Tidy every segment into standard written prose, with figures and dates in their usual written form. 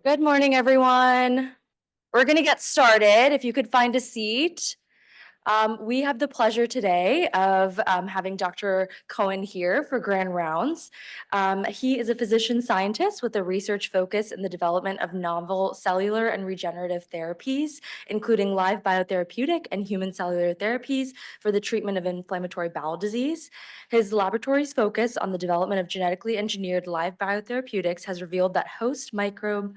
Good morning, everyone. We're going to get started. If you could find a seat. We have the pleasure today of having Dr. Cohen here for Grand Rounds. He is a physician scientist with a research focus in the development of novel cellular and regenerative therapies, including live biotherapeutic and human cellular therapies for the treatment of inflammatory bowel disease. His laboratory's focus on the development of genetically engineered live biotherapeutics has revealed that host microbe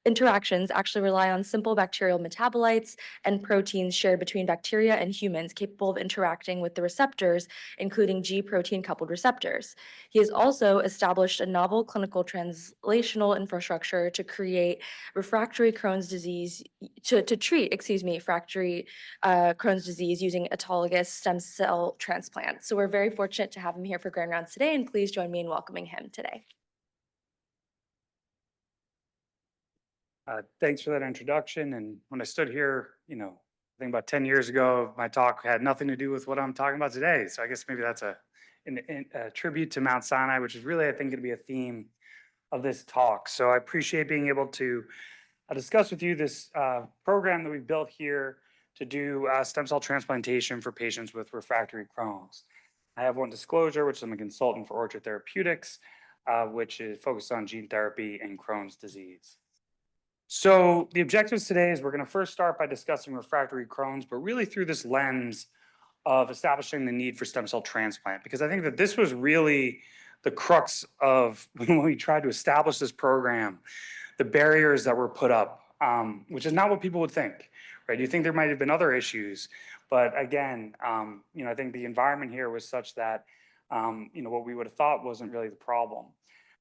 interactions actually rely on simple bacterial metabolites and proteins shared between bacteria and humans capable of interacting with the receptors, including G protein coupled receptors. He has also established a novel clinical translational infrastructure to create refractory Crohn's disease, to treat, refractory Crohn's disease using autologous stem cell transplant. So we're very fortunate to have him here for Grand Rounds today, and please join me in welcoming him today. Thanks for that introduction. And when I stood here, I think about 10 years ago, my talk had nothing to do with what I'm talking about today. So I guess maybe that's a tribute to Mount Sinai, which is really, I think, going to be a theme of this talk. So I appreciate being able to discuss with you this program that we've built here to do stem cell transplantation for patients with refractory Crohn's. I have one disclosure, which I'm a consultant for Orchard Therapeutics, which is focused on gene therapy and Crohn's disease. So the objectives today is we're going to first start by discussing refractory Crohn's, but really through this lens of establishing the need for stem cell transplant, because I think that this was really the crux of when we tried to establish this program, the barriers that were put up, which is not what people would think, right? You think there might have been other issues, but again, I think the environment here was such that, what we would have thought wasn't really the problem.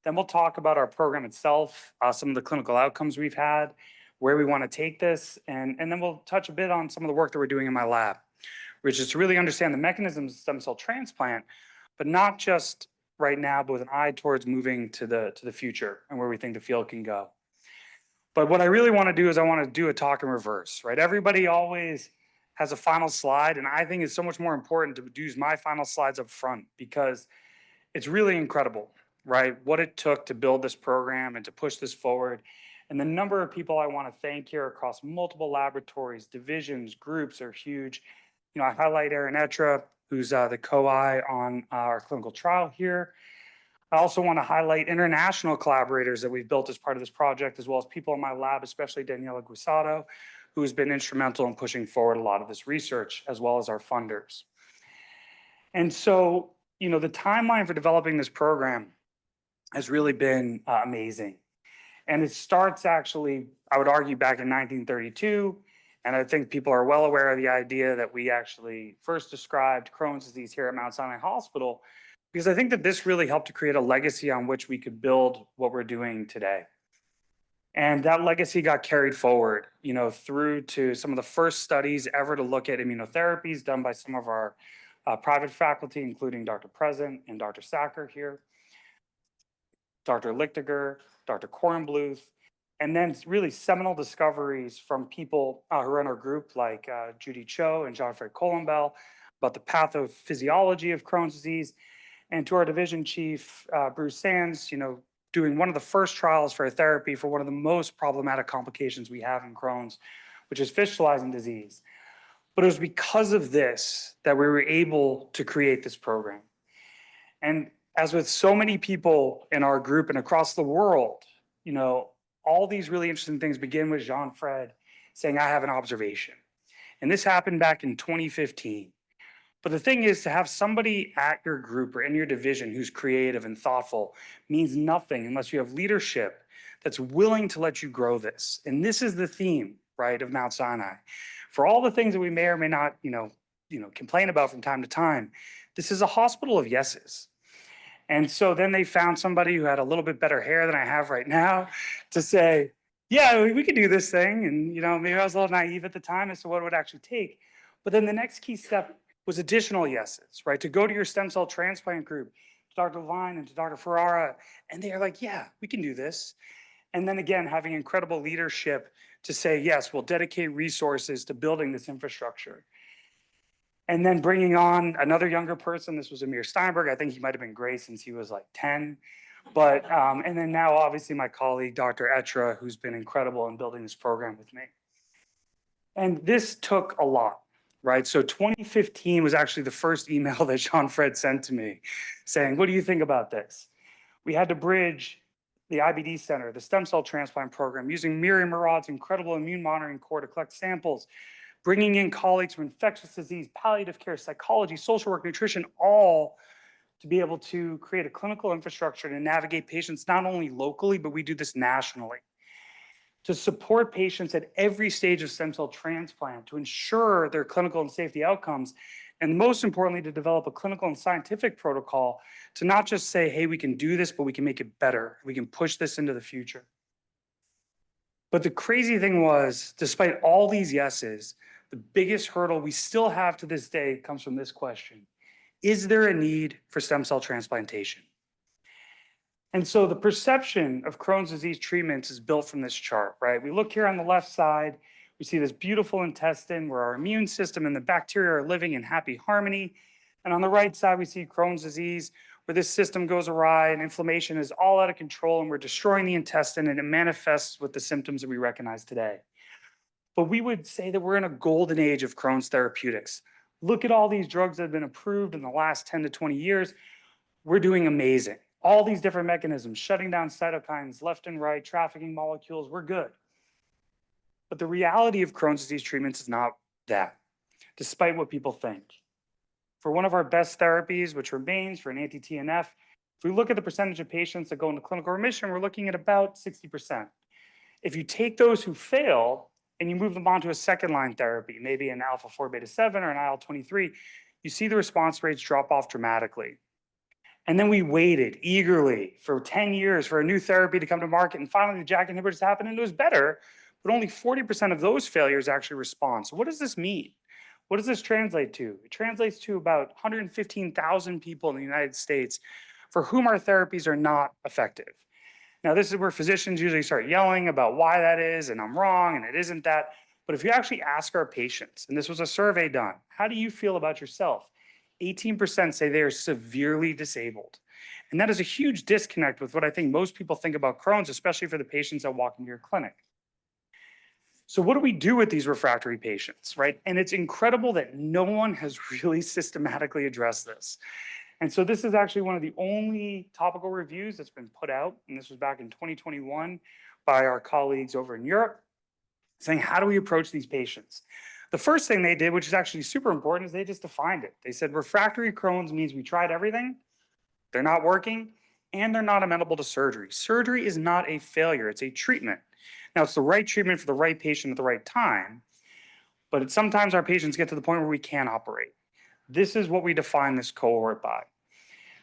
Then we'll talk about our program itself, some of the clinical outcomes we've had, where we want to take this, and then we'll touch a bit on some of the work that we're doing in my lab, which is to really understand the mechanisms of stem cell transplant, but not just right now, but with an eye towards moving to the future and where we think the field can go. But what I really want to do is I want to do a talk in reverse, right? Everybody always has a final slide, and I think it's so much more important to use my final slides up front because it's really incredible, right? What it took to build this program and to push this forward. And the number of people I want to thank here across multiple laboratories, divisions, groups are huge. I highlight Erin Etra, who's the co-I on our clinical trial here. I also want to highlight international collaborators that we've built as part of this project, as well as people in my lab, especially Daniela Guisato, who has been instrumental in pushing forward a lot of this research, as well as our funders. And so, the timeline for developing this program has really been amazing. And it starts actually, I would argue, back in 1932. And I think people are well aware of the idea that we actually first described Crohn's disease here at Mount Sinai Hospital, because I think that this really helped to create a legacy on which we could build what we're doing today. And that legacy got carried forward, through to some of the first studies ever to look at immunotherapies done by some of our private faculty, including Dr. Present and Dr. Sacker here, Dr. Lichtiger, Dr. Kornbluth, and then really seminal discoveries from people who are in our group like Judy Cho and Jean-Fred Colombel about the pathophysiology of Crohn's disease, and to our division chief, Bruce Sands, doing one of the first trials for a therapy for one of the most problematic complications we have in Crohn's, which is fistulizing disease. But it was because of this that we were able to create this program. And as with so many people in our group and across the world, all these really interesting things begin with Jean-Fred saying, I have an observation. And this happened back in 2015. But the thing is, to have somebody at your group or in your division who's creative and thoughtful means nothing unless you have leadership that's willing to let you grow this. And this is the theme, right, of Mount Sinai. For all the things that we may or may not, complain about from time to time, this is a hospital of yeses. And so then they found somebody who had a little bit better hair than I have right now to say, yeah, we could do this thing. And, maybe I was a little naive at the time as to what it would actually take. But then the next key step was additional yeses, right? To go to your stem cell transplant group, to Dr. Levine and to Dr. Ferrara, and they are like, yeah, we can do this. And then again, having incredible leadership to say, yes, we'll dedicate resources to building this infrastructure. And then bringing on another younger person. This was Amir Steinberg. I think he might have been gray since he was like 10, But, and then now obviously my colleague, Dr. Etra, who's been incredible in building this program with me. And this took a lot, right? So 2015 was actually the first email that Jean-Fred sent to me saying, what do you think about this? We had to bridge the IBD center, the stem cell transplant program, using Miriam Murad's incredible immune monitoring core to collect samples, bringing in colleagues from infectious disease, palliative care, psychology, social work, nutrition, all to be able to create a clinical infrastructure to navigate patients not only locally, but we do this nationally, to support patients at every stage of stem cell transplant, to ensure their clinical and safety outcomes, and most importantly, to develop a clinical and scientific protocol to not just say, hey, we can do this, but we can make it better. We can push this into the future. But the crazy thing was, despite all these yeses, the biggest hurdle we still have to this day comes from this question. Is there a need for stem cell transplantation? And so the perception of Crohn's disease treatments is built from this chart, right? We look here on the left side, we see this beautiful intestine where our immune system and the bacteria are living in happy harmony. And on the right side, we see Crohn's disease where this system goes awry and inflammation is all out of control and we're destroying the intestine and it manifests with the symptoms that we recognize today. But we would say that we're in a golden age of Crohn's therapeutics. Look at all these drugs that have been approved in the last 10 to 20 years. We're doing amazing. All these different mechanisms, shutting down cytokines, left and right, trafficking molecules, we're good. But the reality of Crohn's disease treatments is not that, despite what people think. For one of our best therapies, which remains for an anti-TNF, if we look at the percentage of patients that go into clinical remission, we're looking at about 60%. If you take those who fail and you move them on to a second line therapy, maybe an alpha 4 beta 7 or an IL-23, you see the response rates drop off dramatically. And then we waited eagerly for 10 years for a new therapy to come to market. And finally, the JAK inhibitors happened and it was better, but only 40% of those failures actually respond. So what does this mean? What does this translate to? It translates to about 115,000 people in the United States for whom our therapies are not effective. Now, this is where physicians usually start yelling about why that is, and I'm wrong, and it isn't that. But if you actually ask our patients, and this was a survey done, how do you feel about yourself? 18% say they are severely disabled. And that is a huge disconnect with what I think most people think about Crohn's, especially for the patients that walk into your clinic. So what do we do with these refractory patients, right? And it's incredible that no one has really systematically addressed this. And so this is actually one of the only topical reviews that's been put out, and this was back in 2021 by our colleagues over in Europe, saying, how do we approach these patients? The first thing they did, which is actually super important, is they just defined it. They said refractory Crohn's means we tried everything, they're not working, and they're not amenable to surgery. Surgery is not a failure, it's a treatment. Now, it's the right treatment for the right patient at the right time, but sometimes our patients get to the point where we can't operate. This is what we define this cohort by.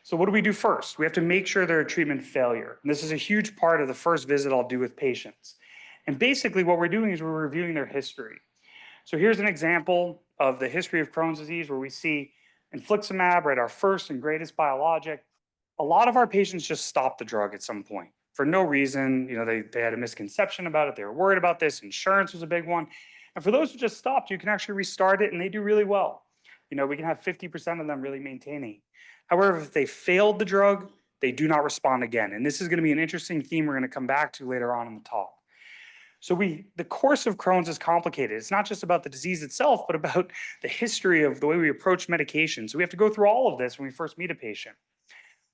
So what do we do first? We have to make sure they're a treatment failure. And this is a huge part of the first visit I'll do with patients. And basically what we're doing is we're reviewing their history. So here's an example of the history of Crohn's disease where we see infliximab, right, our first and greatest biologic. A lot of our patients just stop the drug at some point for no reason. You know, they had a misconception about it. They were worried about this. Insurance was a big one. And for those who just stopped, you can actually restart it and they do really well. You know, we can have 50% of them really maintaining. However, if they failed the drug, they do not respond again. And this is going to be an interesting theme we're going to come back to later on in the talk. So the course of Crohn's is complicated. It's not just about the disease itself, but about the history of the way we approach medication. So we have to go through all of this when we first meet a patient.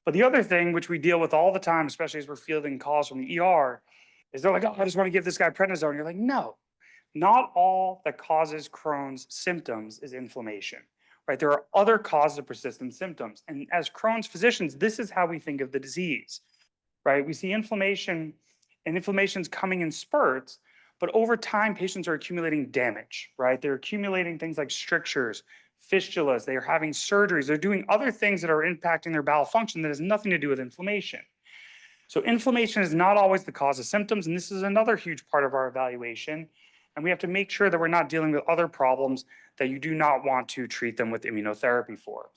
But the other thing, which we deal with all the time, especially as we're fielding calls from the ER, is they're like, oh, I just want to give this guy prednisone. You're like, no, not all that causes Crohn's symptoms is inflammation, right? There are other causes of persistent symptoms. And as Crohn's physicians, this is how we think of the disease, right? We see inflammation, and inflammation's coming in spurts, but over time, patients are accumulating damage, right? They're accumulating things like strictures, fistulas, they are having surgeries, they're doing other things that are impacting their bowel function that has nothing to do with inflammation. So inflammation is not always the cause of symptoms, and this is another huge part of our evaluation. And we have to make sure that we're not dealing with other problems that you do not want to treat them with immunotherapy for.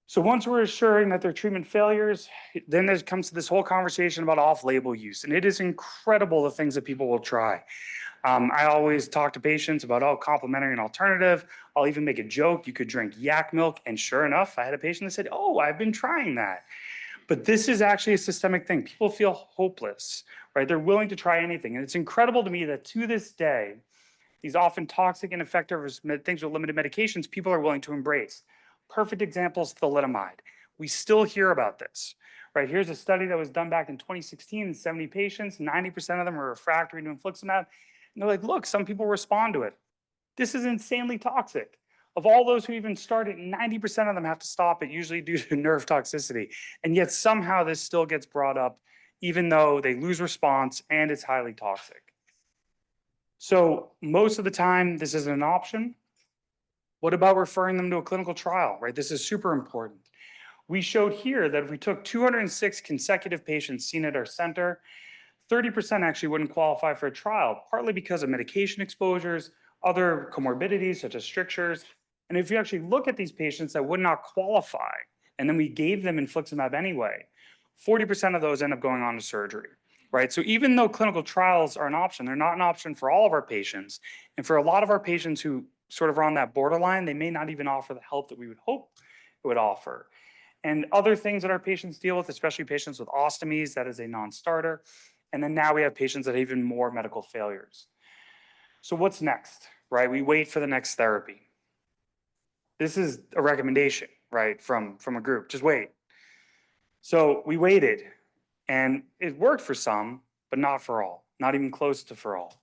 So once we're assuring that they're treatment failures, then there comes to this whole conversation about off-label use. And it is incredible the things that people will try. I always talk to patients about, oh, complementary and alternative. I'll even make a joke. You could drink yak milk. And sure enough, I had a patient that said, oh, I've been trying that. But this is actually a systemic thing. People feel hopeless, right? They're willing to try anything. And it's incredible to me that to this day, these often toxic, ineffective things with limited medications, people are willing to embrace. Perfect example is thalidomide. We still hear about this, right? Here's a study that was done back in 2016 in 70 patients. 90% of them are refractory to infliximab. And they're like, look, some people respond to it. This is insanely toxic. Of all those who even started, 90% of them have to stop it, usually due to nerve toxicity. And yet somehow this still gets brought up, even though they lose response and it's highly toxic. So most of the time, this isn't an option. What about referring them to a clinical trial, right? This is super important. We showed here that if we took 206 consecutive patients seen at our center, 30% actually wouldn't qualify for a trial, partly because of medication exposures, other comorbidities such as strictures. And if you actually look at these patients that would not qualify, and then we gave them infliximab anyway, 40% of those end up going on to surgery, right? So even though clinical trials are an option, they're not an option for all of our patients. And for a lot of our patients who sort of are on that borderline, they may not even offer the help that we would hope it would offer. And other things that our patients deal with, especially patients with ostomies, that is a non-starter. And then now we have patients that have even more medical failures. So what's next, right? We wait for the next therapy. This is a recommendation, right, from a group. Just wait. So we waited, and it worked for some, but not for all, not even close to for all.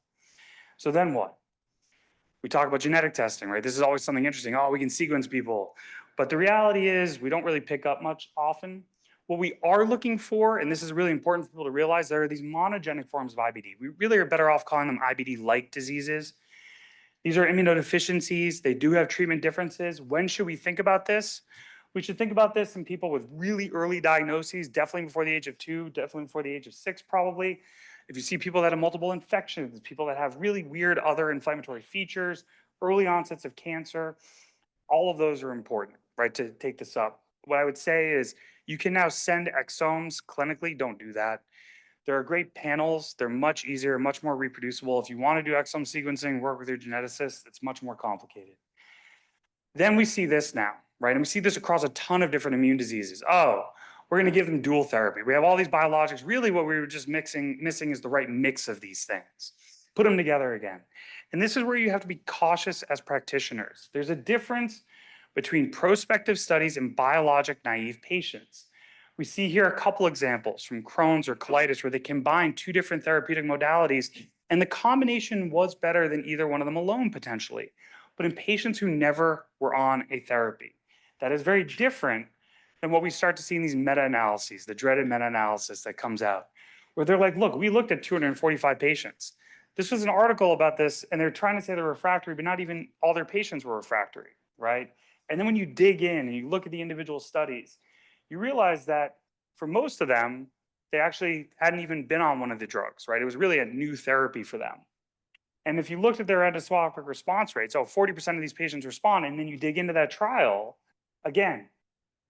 So then what? We talk about genetic testing, right? This is always something interesting. Oh, we can sequence people. But the reality is we don't really pick up much often. What we are looking for, and this is really important for people to realize, there are these monogenic forms of IBD. We really are better off calling them IBD-like diseases. These are immunodeficiencies. They do have treatment differences. When should we think about this? We should think about this in people with really early diagnoses, definitely before the age of 2, definitely before the age of 6, probably. If you see people that have multiple infections, people that have really weird other inflammatory features, early onsets of cancer, all of those are important, right, to take this up. What I would say is you can now send exomes clinically. Don't do that. There are great panels. They're much easier, much more reproducible. If you want to do exome sequencing, work with your geneticist. It's much more complicated. Then we see this now, right? And we see this across a ton of different immune diseases. Oh, we're going to give them dual therapy. We have all these biologics. Really what we were just missing is the right mix of these things. Put them together again. And this is where you have to be cautious as practitioners. There's a difference between prospective studies and biologic naive patients. We see here a couple examples from Crohn's or colitis where they combine two different therapeutic modalities, and the combination was better than either one of them alone potentially. But in patients who never were on a therapy, that is very different than what we start to see in these meta-analyses, the dreaded meta-analysis that comes out, where they're like, look, we looked at 245 patients. This was an article about this, and they're trying to say they're refractory, but not even all their patients were refractory, right? And then when you dig in and you look at the individual studies, you realize that for most of them, they actually hadn't even been on one of the drugs, right? It was really a new therapy for them. And if you looked at their endoscopic response rates, so 40% of these patients respond, and then you dig into that trial, again,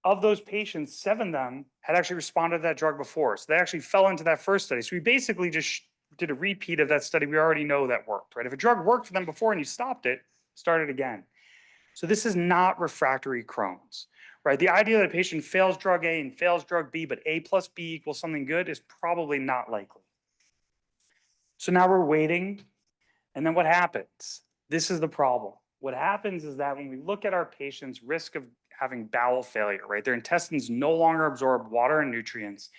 of those patients, 7 of them had actually responded to that drug before. So they actually fell into that first study. So we basically just did a repeat of that study we already know that worked, right? If a drug worked for them before and you stopped it, start it again. So this is not refractory Crohn's, right? The idea that a patient fails drug A and fails drug B, but A plus B equals something good is probably not likely. So now we're waiting. And then what happens? This is the problem. What happens is that when we look at our patients' risk of having bowel failure, right? Their intestines no longer absorb water and nutrients.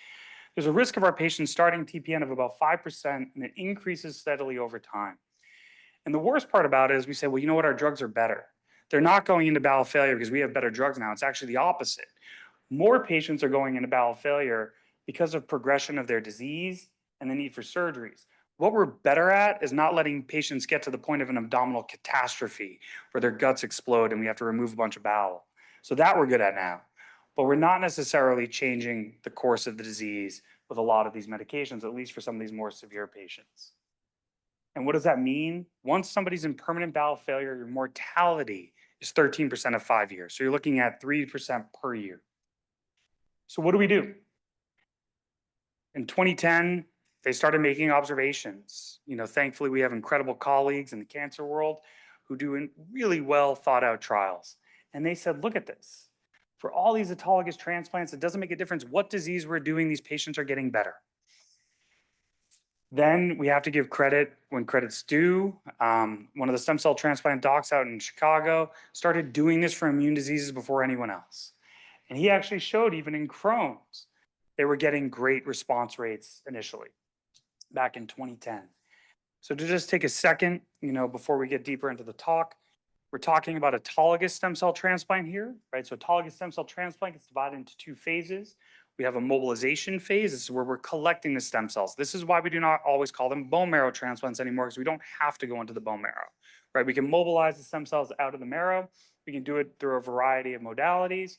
There's a risk of our patients starting TPN of about 5%, and it increases steadily over time. And the worst part about it is we say, well, you know what? Our drugs are better. They're not going into bowel failure because we have better drugs now. It's actually the opposite. More patients are going into bowel failure because of progression of their disease and the need for surgeries. What we're better at is not letting patients get to the point of an abdominal catastrophe where their guts explode and we have to remove a bunch of bowel. So that we're good at now. But we're not necessarily changing the course of the disease with a lot of these medications, at least for some of these more severe patients. And what does that mean? Once somebody's in permanent bowel failure, your mortality is 13% of 5 years. So you're looking at 3% per year. So what do we do? In 2010, they started making observations. Thankfully, we have incredible colleagues in the cancer world who do really well thought out trials. And they said, look at this. For all these autologous transplants, it doesn't make a difference what disease we're doing, these patients are getting better. Then we have to give credit when credit's due. One of the stem cell transplant docs out in Chicago started doing this for immune diseases before anyone else. And he actually showed even in Crohn's, they were getting great response rates initially back in 2010. So to just take a second, before we get deeper into the talk, we're talking about autologous stem cell transplant here, right? So autologous stem cell transplant gets divided into two phases. We have a mobilization phase. This is where we're collecting the stem cells. This is why we do not always call them bone marrow transplants anymore, because we don't have to go into the bone marrow, right? We can mobilize the stem cells out of the marrow. We can do it through a variety of modalities.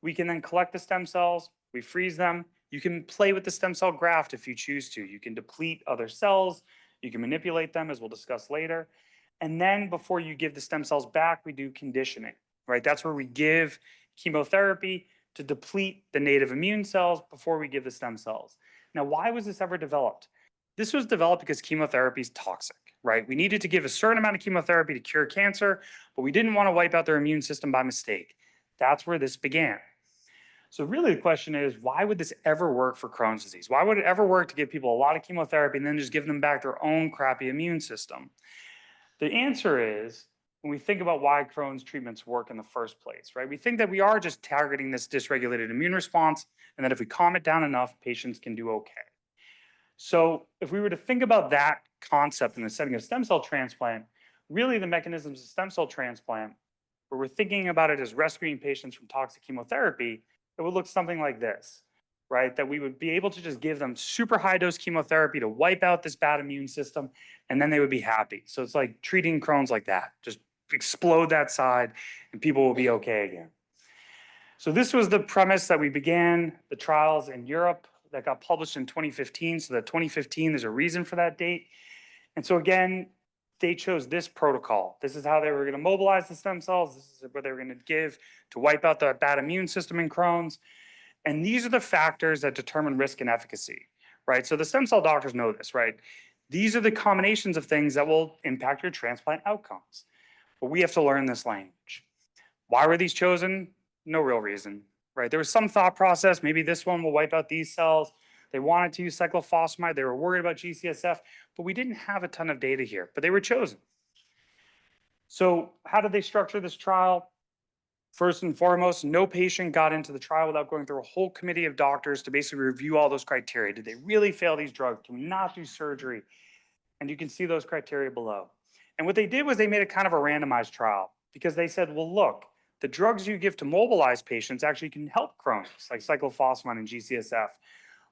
We can then collect the stem cells, we freeze them. You can play with the stem cell graft if you choose to. You can deplete other cells, you can manipulate them, as we'll discuss later. And then before you give the stem cells back, we do conditioning, right? That's where we give chemotherapy to deplete the native immune cells before we give the stem cells. Now, why was this ever developed? This was developed because chemotherapy is toxic, right? We needed to give a certain amount of chemotherapy to cure cancer, but we didn't want to wipe out their immune system by mistake. That's where this began. So really the question is, why would this ever work for Crohn's disease? Why would it ever work to give people a lot of chemotherapy and then just give them back their own crappy immune system? The answer is, when we think about why Crohn's treatments work in the first place, right? We think that we are just targeting this dysregulated immune response, and that if we calm it down enough, patients can do okay. So if we were to think about that concept in the setting of stem cell transplant, really the mechanisms of stem cell transplant, where we're thinking about it as rescuing patients from toxic chemotherapy, it would look something like this, right? That we would be able to just give them super high dose chemotherapy to wipe out this bad immune system, and then they would be happy. So it's like treating Crohn's like that. Just explode that side and people will be okay again. So this was the premise that we began the trials in Europe that got published in 2015. So that 2015, there's a reason for that date. And so again, they chose this protocol. This is how they were going to mobilize the stem cells. This is what they were going to give to wipe out the bad immune system in Crohn's. And these are the factors that determine risk and efficacy, right? So the stem cell doctors know this, right? These are the combinations of things that will impact your transplant outcomes. But we have to learn this language. Why were these chosen? No real reason, right? There was some thought process. Maybe this one will wipe out these cells. They wanted to use cyclophosphamide. They were worried about GCSF, but we didn't have a ton of data here, but they were chosen. So how did they structure this trial? First and foremost, no patient got into the trial without going through a whole committee of doctors to basically review all those criteria. Did they really fail these drugs? Can we not do surgery? And you can see those criteria below. And what they did was they made it kind of a randomized trial, because they said, well, look, the drugs you give to mobilize patients actually can help Crohn's, like cyclophosphamide and GCSF.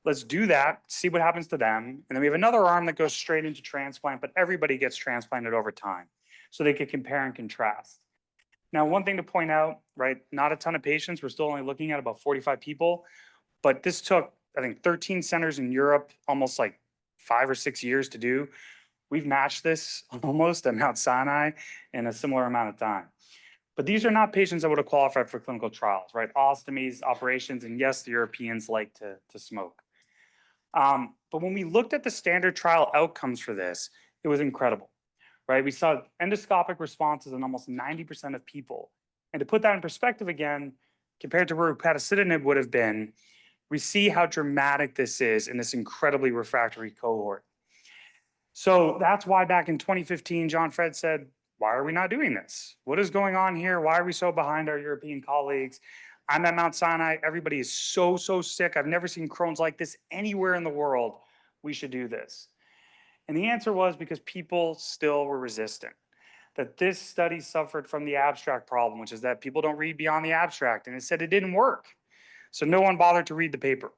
Let's do that, see what happens to them. And then we have another arm that goes straight into transplant, but everybody gets transplanted over time. So they could compare and contrast. Now, one thing to point out, right, not a ton of patients. We're still only looking at about 45 people, but this took, I think, 13 centers in Europe, almost like 5 or 6 years to do. We've matched this almost at Mount Sinai in a similar amount of time. But these are not patients that would have qualified for clinical trials, right? Ostomies, operations, and yes, the Europeans like to smoke. But when we looked at the standard trial outcomes for this, it was incredible, right? We saw endoscopic responses in almost 90% of people. And to put that in perspective again, compared to where upadacitinib would have been, we see how dramatic this is in this incredibly refractory cohort. So that's why back in 2015, John Fred said, why are we not doing this? What is going on here? Why are we so behind our European colleagues? I'm at Mount Sinai. Everybody is so sick. I've never seen Crohn's like this anywhere in the world. We should do this. And the answer was because people still were resistant. That this study suffered from the abstract problem, which is that people don't read beyond the abstract. And it said it didn't work. So no one bothered to read the paper.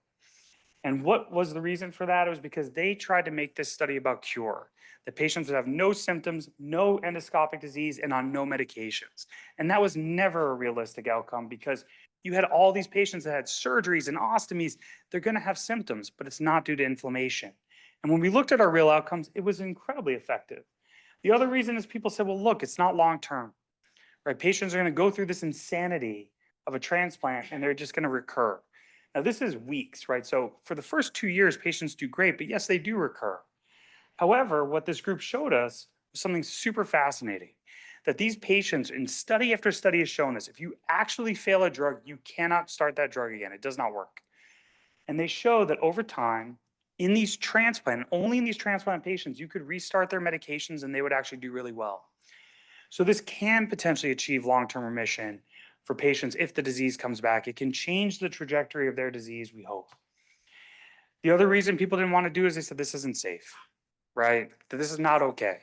And what was the reason for that? It was because they tried to make this study about cure. The patients would have no symptoms, no endoscopic disease, and on no medications. And that was never a realistic outcome, because you had all these patients that had surgeries and ostomies. They're going to have symptoms, but it's not due to inflammation. And when we looked at our real outcomes, it was incredibly effective. The other reason is people said, well, look, it's not long-term, right? Patients are going to go through this insanity of a transplant and they're just going to recur. Now, this is weeks, right? So for the first 2 years, patients do great, but yes, they do recur. However, what this group showed us was something super fascinating, that these patients, in study after study has shown this, if you actually fail a drug, you cannot start that drug again. It does not work. And they show that over time, in these transplant, only in these transplant patients, you could restart their medications and they would actually do really well. So this can potentially achieve long-term remission for patients if the disease comes back. It can change the trajectory of their disease, we hope. The other reason people didn't want to do it is they said this isn't safe, right? That this is not okay.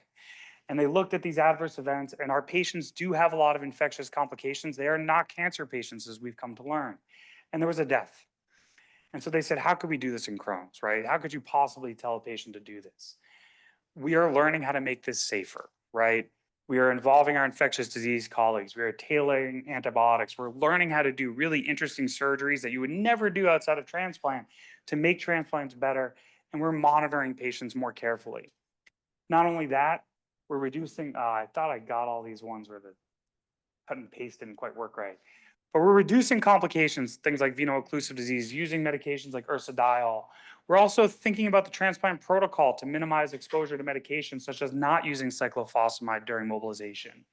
And they looked at these adverse events, and our patients do have a lot of infectious complications. They are not cancer patients, as we've come to learn. And there was a death. And so they said, how could we do this in Crohn's, right? How could you possibly tell a patient to do this? We are learning how to make this safer, right? We are involving our infectious disease colleagues. We are tailoring antibiotics. We're learning how to do really interesting surgeries that you would never do outside of transplant to make transplants better. And we're monitoring patients more carefully. Not only that, we're reducing, I thought I got all these ones where the cut and paste didn't quite work right. But we're reducing complications, things like veno-occlusive disease, using medications like ursodiol. We're also thinking about the transplant protocol to minimize exposure to medications, such as not using cyclophosphamide during mobilization.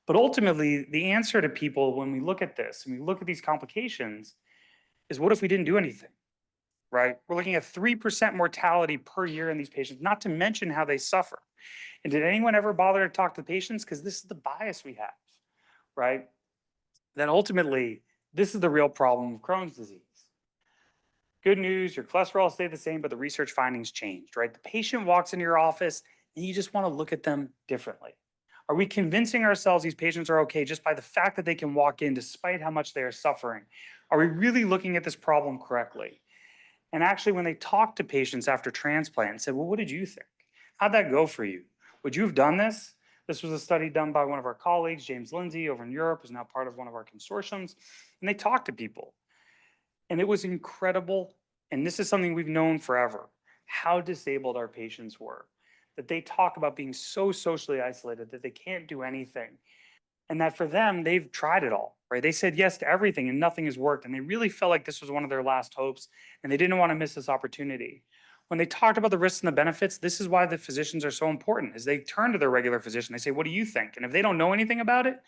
But ultimately, the answer to people when we look at this and we look at these complications is what if we didn't do anything, right? We're looking at 3% mortality per year in these patients, not to mention how they suffer. And did anyone ever bother to talk to patients? Because this is the bias we have, right? That ultimately, this is the real problem of Crohn's disease. Good news, your cholesterol stayed the same, but the research findings changed, right? The patient walks into your office and you just want to look at them differently. Are we convincing ourselves these patients are okay just by the fact that they can walk in despite how much they are suffering? Are we really looking at this problem correctly? And actually, when they talk to patients after transplant and said, well, what did you think? How'd that go for you? Would you have done this? This was a study done by one of our colleagues, James Lindsay, over in Europe, who's now part of one of our consortiums. And they talked to people. And it was incredible. And this is something we've known forever, how disabled our patients were. That they talk about being so socially isolated that they can't do anything. And that for them, they've tried it all, right? They said yes to everything and nothing has worked. And they really felt like this was one of their last hopes. And they didn't want to miss this opportunity. When they talked about the risks and the benefits, this is why the physicians are so important, is they turn to their regular physician. They say, what do you think? And if they don't know anything about it,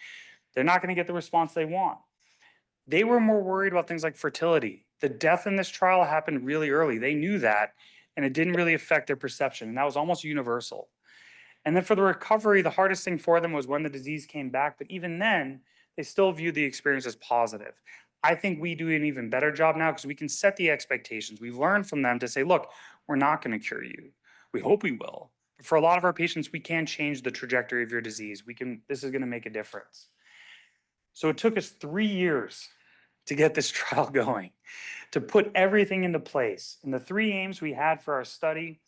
they're not going to get the response they want. They were more worried about things like fertility. The death in this trial happened really early. They knew that, and it didn't really affect their perception. And that was almost universal. And then for the recovery, the hardest thing for them was when the disease came back. But even then, they still viewed the experience as positive. I think we do an even better job now because we can set the expectations. We've learned from them to say, look, we're not going to cure you. We hope we will. But for a lot of our patients, we can change the trajectory of your disease. This is going to make a difference. So it took us 3 years to get this trial going, to put everything into place. And the 3 aims we had for our study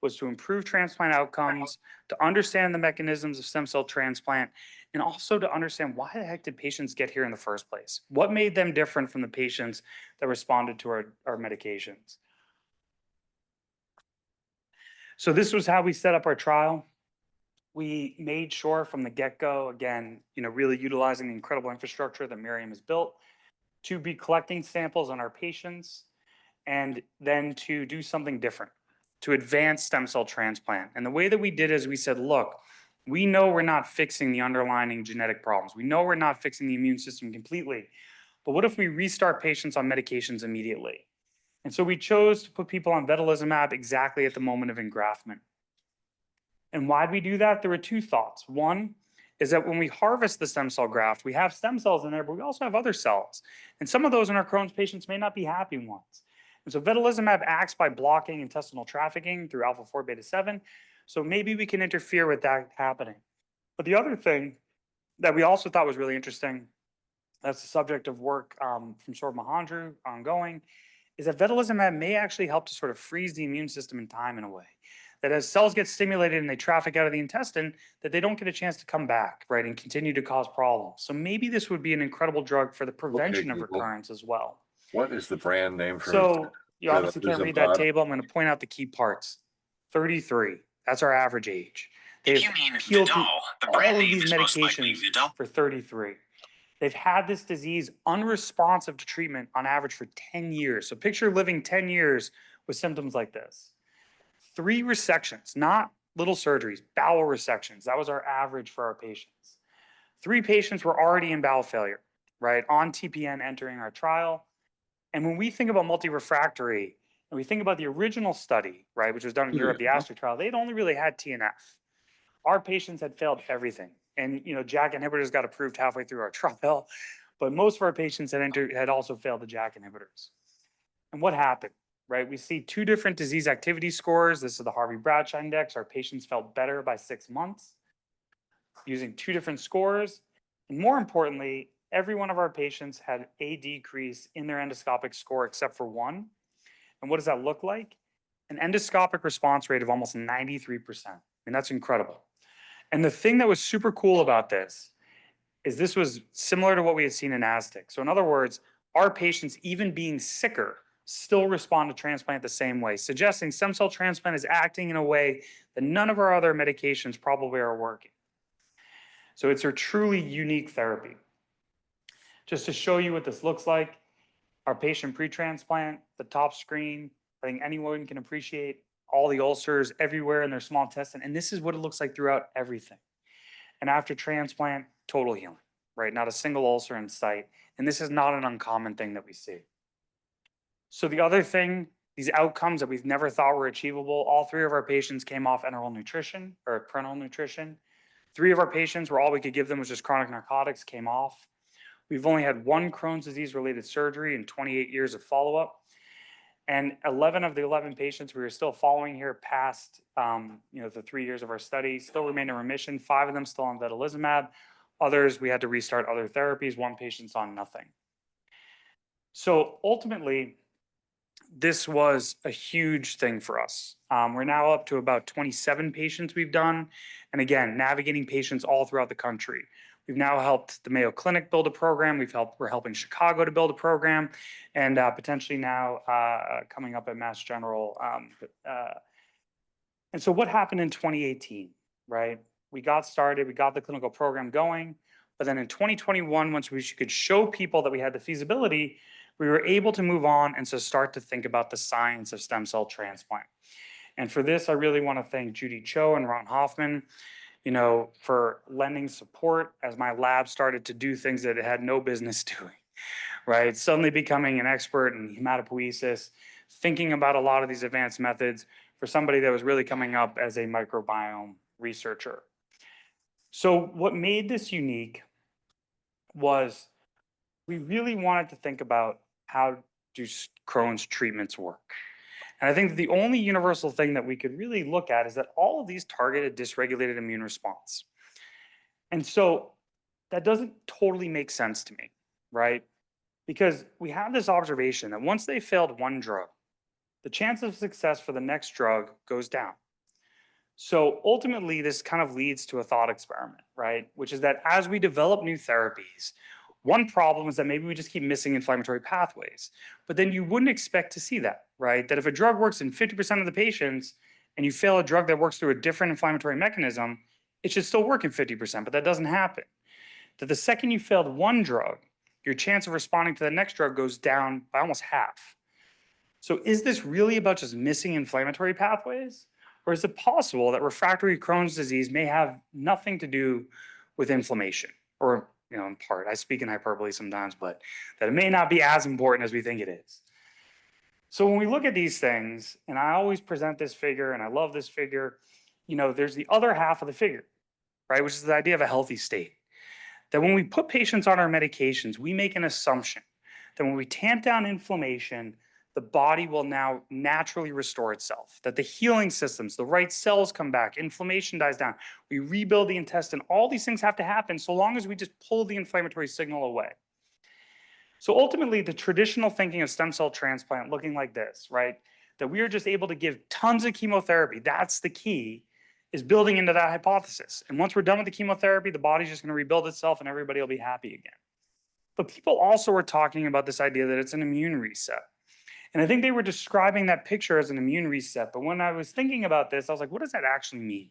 was to improve transplant outcomes, to understand the mechanisms of stem cell transplant, and also to understand why the heck did patients get here in the first place? What made them different from the patients that responded to our medications? So this was how we set up our trial. We made sure from the get-go, again, really utilizing the incredible infrastructure that Miriam has built, to be collecting samples on our patients, and then to do something different, to advance stem cell transplant. And the way that we did is we said, look, we know we're not fixing the underlying genetic problems. We know we're not fixing the immune system completely. But what if we restart patients on medications immediately? And so we chose to put people on vedolizumab exactly at the moment of engraftment. And why'd we do that? There were 2 thoughts. One is that when we harvest the stem cell graft, we have stem cells in there, but we also have other cells. And some of those in our Crohn's patients may not be happy ones. And so vedolizumab acts by blocking intestinal trafficking through alpha-4 beta-7. So maybe we can interfere with that happening. But the other thing that we also thought was really interesting, that's the subject of work from Saurabh Mahandru ongoing, is that vedolizumab may actually help to sort of freeze the immune system in time in a way. That as cells get stimulated and they traffic out of the intestine, that they don't get a chance to come back, right, and continue to cause problems. So maybe this would be an incredible drug for the prevention of recurrence as well. What is the brand name for? So you obviously can't read that table. I'm going to point out the key parts. 33. That's our average age. They've peeled through all of these medications for 33. They've had this disease unresponsive to treatment on average for 10 years. So picture living 10 years with symptoms like this. 3 resections, not little surgeries, bowel resections. That was our average for our patients. 3 patients were already in bowel failure, right, on TPN entering our trial. And when we think about multi-refractory, and we think about the original study, right, which was done in Europe, the ASTER trial, they'd only really had TNF. Our patients had failed everything. And, JAK inhibitors got approved halfway through our trial, but most of our patients had also failed the JAK inhibitors. And what happened, right? We see 2 different disease activity scores. This is the Harvey-Bradshaw Index. Our patients felt better by 6 months using 2 different scores. And more importantly, every one of our patients had a decrease in their endoscopic score except for one. And what does that look like? An endoscopic response rate of almost 93%. I mean, that's incredible. And the thing that was super cool about this was similar to what we had seen in Aztec. So in other words, our patients, even being sicker, still respond to transplant the same way, suggesting stem cell transplant is acting in a way that none of our other medications probably are working. So it's a truly unique therapy. Just to show you what this looks like, our patient pre-transplant, the top screen, I think anyone can appreciate all the ulcers everywhere in their small intestine. And this is what it looks like throughout everything. And after transplant, total healing, right? Not a single ulcer in sight. And this is not an uncommon thing that we see. So the other thing, these outcomes that we've never thought were achievable, all 3 of our patients came off enteral nutrition or parenteral nutrition. 3 of our patients where all we could give them was just chronic narcotics came off. We've only had 1 Crohn's disease related surgery in 28 years of follow-up. And 11 of the 11 patients we were still following here past the 3 years of our study still remain in remission. 5 of them still on vedolizumab. Others, we had to restart other therapies. 1 patient's on nothing. So ultimately, this was a huge thing for us. We're now up to about 27 patients we've done. And again, navigating patients all throughout the country. We've now helped the Mayo Clinic build a program. We're helping Chicago to build a program, and potentially now coming up at Mass General. And so what happened in 2018, right? We got started, we got the clinical program going, but then in 2021, once we could show people that we had the feasibility, we were able to move on and to start to think about the science of stem cell transplant. And for this, I really want to thank Judy Cho and Ron Hoffman, for lending support as my lab started to do things that it had no business doing, right? Suddenly becoming an expert in hematopoiesis, thinking about a lot of these advanced methods for somebody that was really coming up as a microbiome researcher. So what made this unique was we really wanted to think about how do Crohn's treatments work. And I think that the only universal thing that we could really look at is that all of these target a dysregulated immune response. And so that doesn't totally make sense to me, right? Because we have this observation that once they failed one drug, the chance of success for the next drug goes down. So ultimately, this kind of leads to a thought experiment, right? Which is that as we develop new therapies, one problem is that maybe we just keep missing inflammatory pathways. But then you wouldn't expect to see that, right? That if a drug works in 50% of the patients and you fail a drug that works through a different inflammatory mechanism, it should still work in 50%, but that doesn't happen. That the second you failed one drug, your chance of responding to the next drug goes down by almost half. So is this really about just missing inflammatory pathways? Or is it possible that refractory Crohn's disease may have nothing to do with inflammation? Or, in part, I speak in hyperbole sometimes, but that it may not be as important as we think it is. So when we look at these things, and I always present this figure, and I love this figure, there's the other half of the figure, right? Which is the idea of a healthy state. That when we put patients on our medications, we make an assumption that when we tamp down inflammation, the body will now naturally restore itself, that the healing systems, the right cells come back, inflammation dies down, we rebuild the intestine. All these things have to happen so long as we just pull the inflammatory signal away. So ultimately, the traditional thinking of stem cell transplant looking like this, right? That we are just able to give tons of chemotherapy, that's the key, is building into that hypothesis. And once we're done with the chemotherapy, the body's just going to rebuild itself and everybody will be happy again. But people also were talking about this idea that it's an immune reset. And I think they were describing that picture as an immune reset. But when I was thinking about this, I was like, what does that actually mean?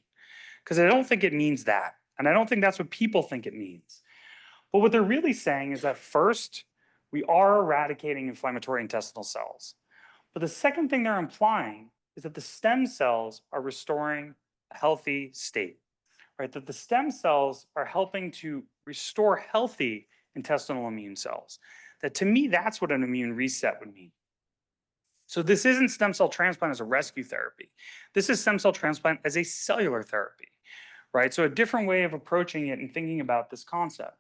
Because I don't think it means that. And I don't think that's what people think it means. But what they're really saying is that first, we are eradicating inflammatory intestinal cells. But the second thing they're implying is that the stem cells are restoring a healthy state, right? That the stem cells are helping to restore healthy intestinal immune cells. That to me, that's what an immune reset would mean. So this isn't stem cell transplant as a rescue therapy. This is stem cell transplant as a cellular therapy, right? So a different way of approaching it and thinking about this concept.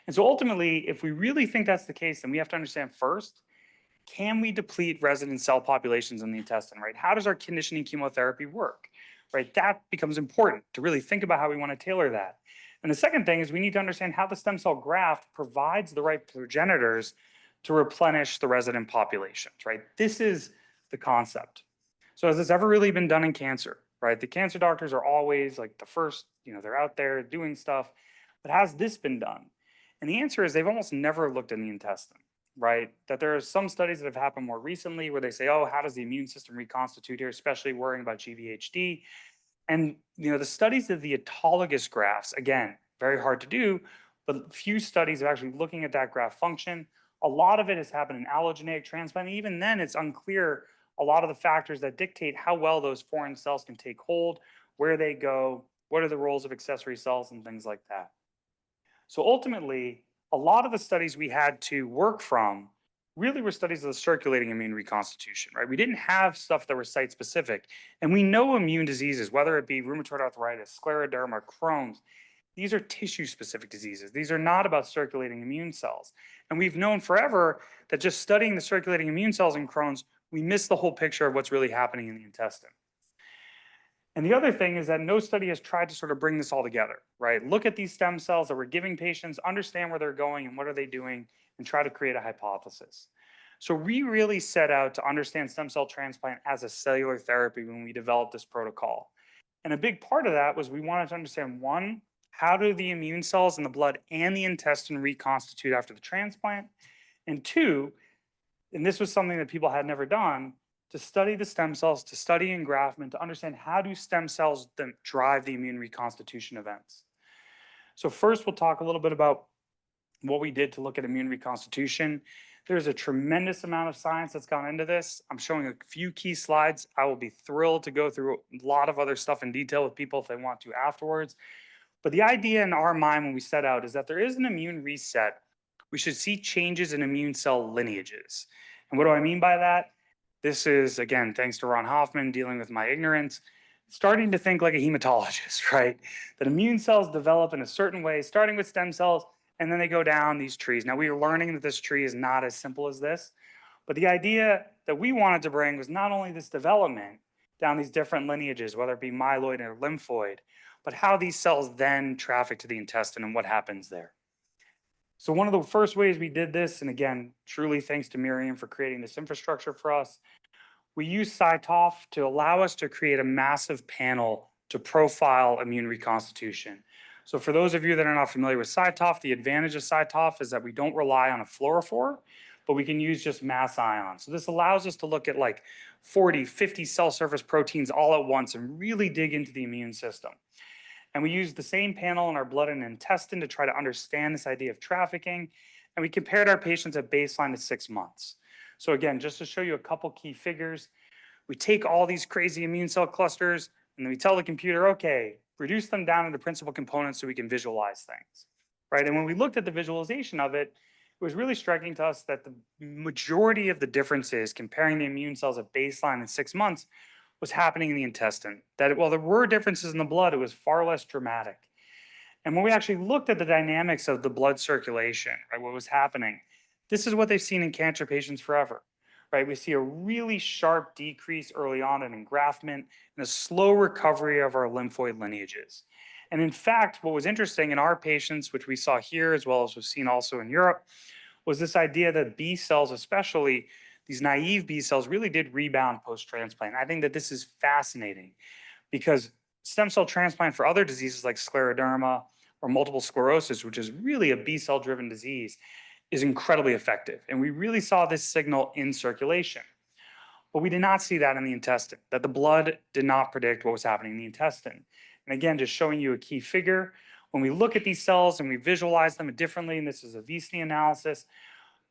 And so ultimately, if we really think that's the case, then we have to understand first, can we deplete resident cell populations in the intestine, right? How does our conditioning chemotherapy work, right? That becomes important to really think about how we want to tailor that. And the second thing is we need to understand how the stem cell graft provides the right progenitors to replenish the resident populations, right? This is the concept. So has this ever really been done in cancer, right? The cancer doctors are always like the first, they're out there doing stuff, but has this been done? And the answer is they've almost never looked in the intestine, right? That there are some studies that have happened more recently where they say, oh, how does the immune system reconstitute here, especially worrying about GVHD. And the studies of the autologous grafts, again, very hard to do, but few studies are actually looking at that graft function. A lot of it has happened in allogeneic transplant. Even then, it's unclear a lot of the factors that dictate how well those foreign cells can take hold, where they go, what are the roles of accessory cells, and things like that. So ultimately, a lot of the studies we had to work from really were studies of the circulating immune reconstitution, right? We didn't have stuff that were site specific. And we know immune diseases, whether it be rheumatoid arthritis, scleroderma, Crohn's, these are tissue specific diseases. These are not about circulating immune cells. And we've known forever that just studying the circulating immune cells in Crohn's, we miss the whole picture of what's really happening in the intestine. And the other thing is that no study has tried to sort of bring this all together, right? Look at these stem cells that we're giving patients, understand where they're going and what are they doing, and try to create a hypothesis. So we really set out to understand stem cell transplant as a cellular therapy when we developed this protocol. And a big part of that was we wanted to understand, one, how do the immune cells in the blood and the intestine reconstitute after the transplant? And two, and this was something that people had never done, to study the stem cells, to study engraftment, to understand how do stem cells drive the immune reconstitution events. So first, we'll talk a little bit about what we did to look at immune reconstitution. There's a tremendous amount of science that's gone into this. I'm showing a few key slides. I will be thrilled to go through a lot of other stuff in detail with people if they want to afterwards. But the idea in our mind when we set out is that there is an immune reset. We should see changes in immune cell lineages. And what do I mean by that? This is, again, thanks to Ron Hoffman dealing with my ignorance, starting to think like a hematologist, right? That immune cells develop in a certain way, starting with stem cells, and then they go down these trees. Now, we are learning that this tree is not as simple as this, but the idea that we wanted to bring was not only this development down these different lineages, whether it be myeloid or lymphoid, but how these cells then traffic to the intestine and what happens there. So one of the first ways we did this, and again, truly thanks to Miriam for creating this infrastructure for us, we used CyTOF to allow us to create a massive panel to profile immune reconstitution. So for those of you that are not familiar with CyTOF, the advantage of CyTOF is that we don't rely on a fluorophore, but we can use just mass ions. So this allows us to look at like 40, 50 cell surface proteins all at once and really dig into the immune system. And we used the same panel in our blood and intestine to try to understand this idea of trafficking. And we compared our patients at baseline to 6 months. So again, just to show you a couple key figures, we take all these crazy immune cell clusters and then we tell the computer, okay, reduce them down into principal components so we can visualize things, right? And when we looked at the visualization of it, it was really striking to us that the majority of the differences comparing the immune cells at baseline and 6 months was happening in the intestine. That while there were differences in the blood, it was far less dramatic. And when we actually looked at the dynamics of the blood circulation, right, what was happening, this is what they've seen in cancer patients forever, right? We see a really sharp decrease early on in engraftment and a slow recovery of our lymphoid lineages. And in fact, what was interesting in our patients, which we saw here as well as we've seen also in Europe, was this idea that B cells, especially these naive B cells, really did rebound post-transplant. I think that this is fascinating because stem cell transplant for other diseases like scleroderma or multiple sclerosis, which is really a B cell driven disease, is incredibly effective. And we really saw this signal in circulation. But we did not see that in the intestine, that the blood did not predict what was happening in the intestine. And again, just showing you a key figure, when we look at these cells and we visualize them differently, and this is a VCNI analysis,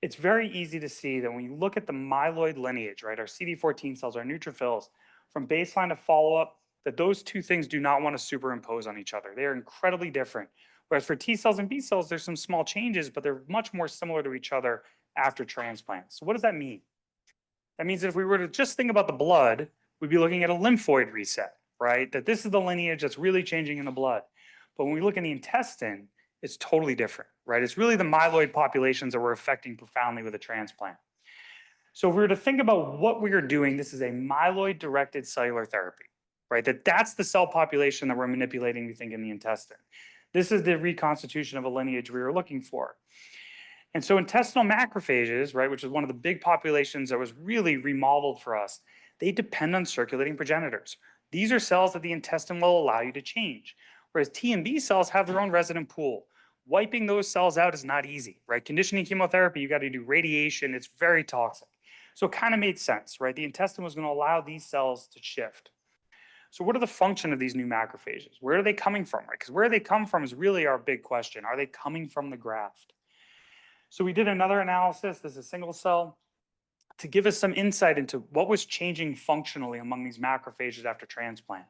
it's very easy to see that when you look at the myeloid lineage, right, our CD14 cells, our neutrophils, from baseline to follow-up, that those two things do not want to superimpose on each other. They are incredibly different, Whereas for T cells and B cells, there's some small changes, but they're much more similar to each other after transplant. So what does that mean? That means that if we were to just think about the blood, we'd be looking at a lymphoid reset, right? That this is the lineage that's really changing in the blood. But when we look in the intestine, it's totally different, right? It's really the myeloid populations that we're affecting profoundly with a transplant. So if we were to think about what we are doing, this is a myeloid-directed cellular therapy, right? That's the cell population that we're manipulating, we think, in the intestine. This is the reconstitution of a lineage we were looking for. And so intestinal macrophages, right, which is one of the big populations that was really remodeled for us, they depend on circulating progenitors. These are cells that the intestine will allow you to change. Whereas T and B cells have their own resident pool. Wiping those cells out is not easy, right? Conditioning chemotherapy, you got to do radiation. It's very toxic. So it kind of made sense, right? The intestine was going to allow these cells to shift. So what are the function of these new macrophages? Where are they coming from, right? Because where they come from is really our big question. Are they coming from the graft? So we did another analysis, this is a single cell, to give us some insight into what was changing functionally among these macrophages after transplant.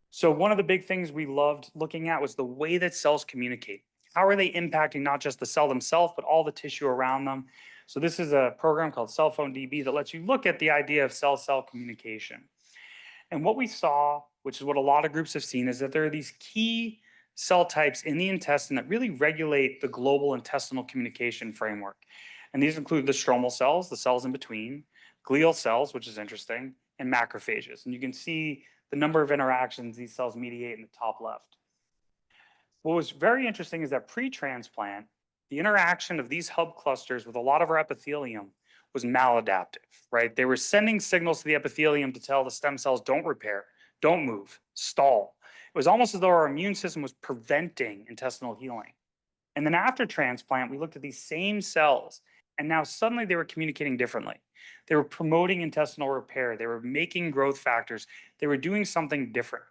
So one of the big things we loved looking at was the way that cells communicate. How are they impacting not just the cell themselves, but all the tissue around them? So this is a program called Cell Phone DB that lets you look at the idea of cell-cell communication. And what we saw, which is what a lot of groups have seen, is that there are these key cell types in the intestine that really regulate the global intestinal communication framework. And these include the stromal cells, the cells in between, glial cells, which is interesting, and macrophages. And you can see the number of interactions these cells mediate in the top left. What was very interesting is that pre-transplant, the interaction of these hub clusters with a lot of our epithelium was maladaptive, right? They were sending signals to the epithelium to tell the stem cells, don't repair, don't move, stall. It was almost as though our immune system was preventing intestinal healing. And then after transplant, we looked at these same cells, and now suddenly they were communicating differently. They were promoting intestinal repair. They were making growth factors. They were doing something different.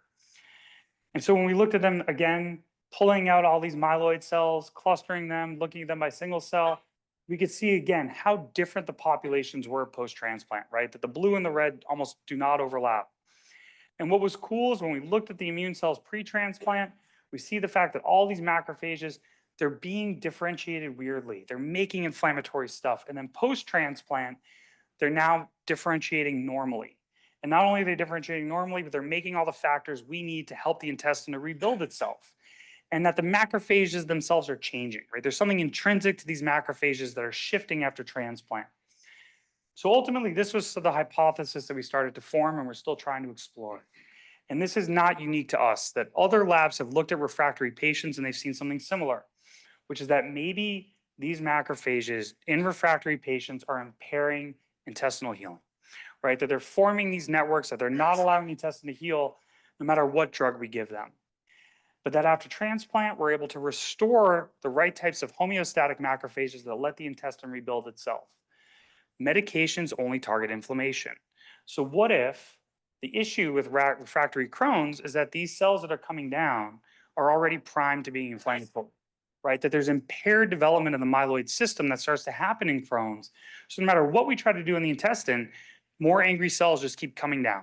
And so when we looked at them again, pulling out all these myeloid cells, clustering them, looking at them by single cell, we could see again how different the populations were post-transplant, right? That the blue and the red almost do not overlap. And what was cool is when we looked at the immune cells pre-transplant, we see the fact that all these macrophages, they're being differentiated weirdly. They're making inflammatory stuff. And then post-transplant, they're now differentiating normally. And not only are they differentiating normally, but they're making all the factors we need to help the intestine to rebuild itself. And that the macrophages themselves are changing, right? There's something intrinsic to these macrophages that are shifting after transplant. So ultimately, this was the hypothesis that we started to form and we're still trying to explore. And this is not unique to us, that other labs have looked at refractory patients and they've seen something similar, which is that maybe these macrophages in refractory patients are impairing intestinal healing, right? That they're forming these networks, that they're not allowing the intestine to heal no matter what drug we give them. But that after transplant, we're able to restore the right types of homeostatic macrophages that let the intestine rebuild itself. Medications only target inflammation. So what if the issue with refractory Crohn's is that these cells that are coming down are already primed to being inflammatory, right? That there's impaired development of the myeloid system that starts to happen in Crohn's. So no matter what we try to do in the intestine, more angry cells just keep coming down.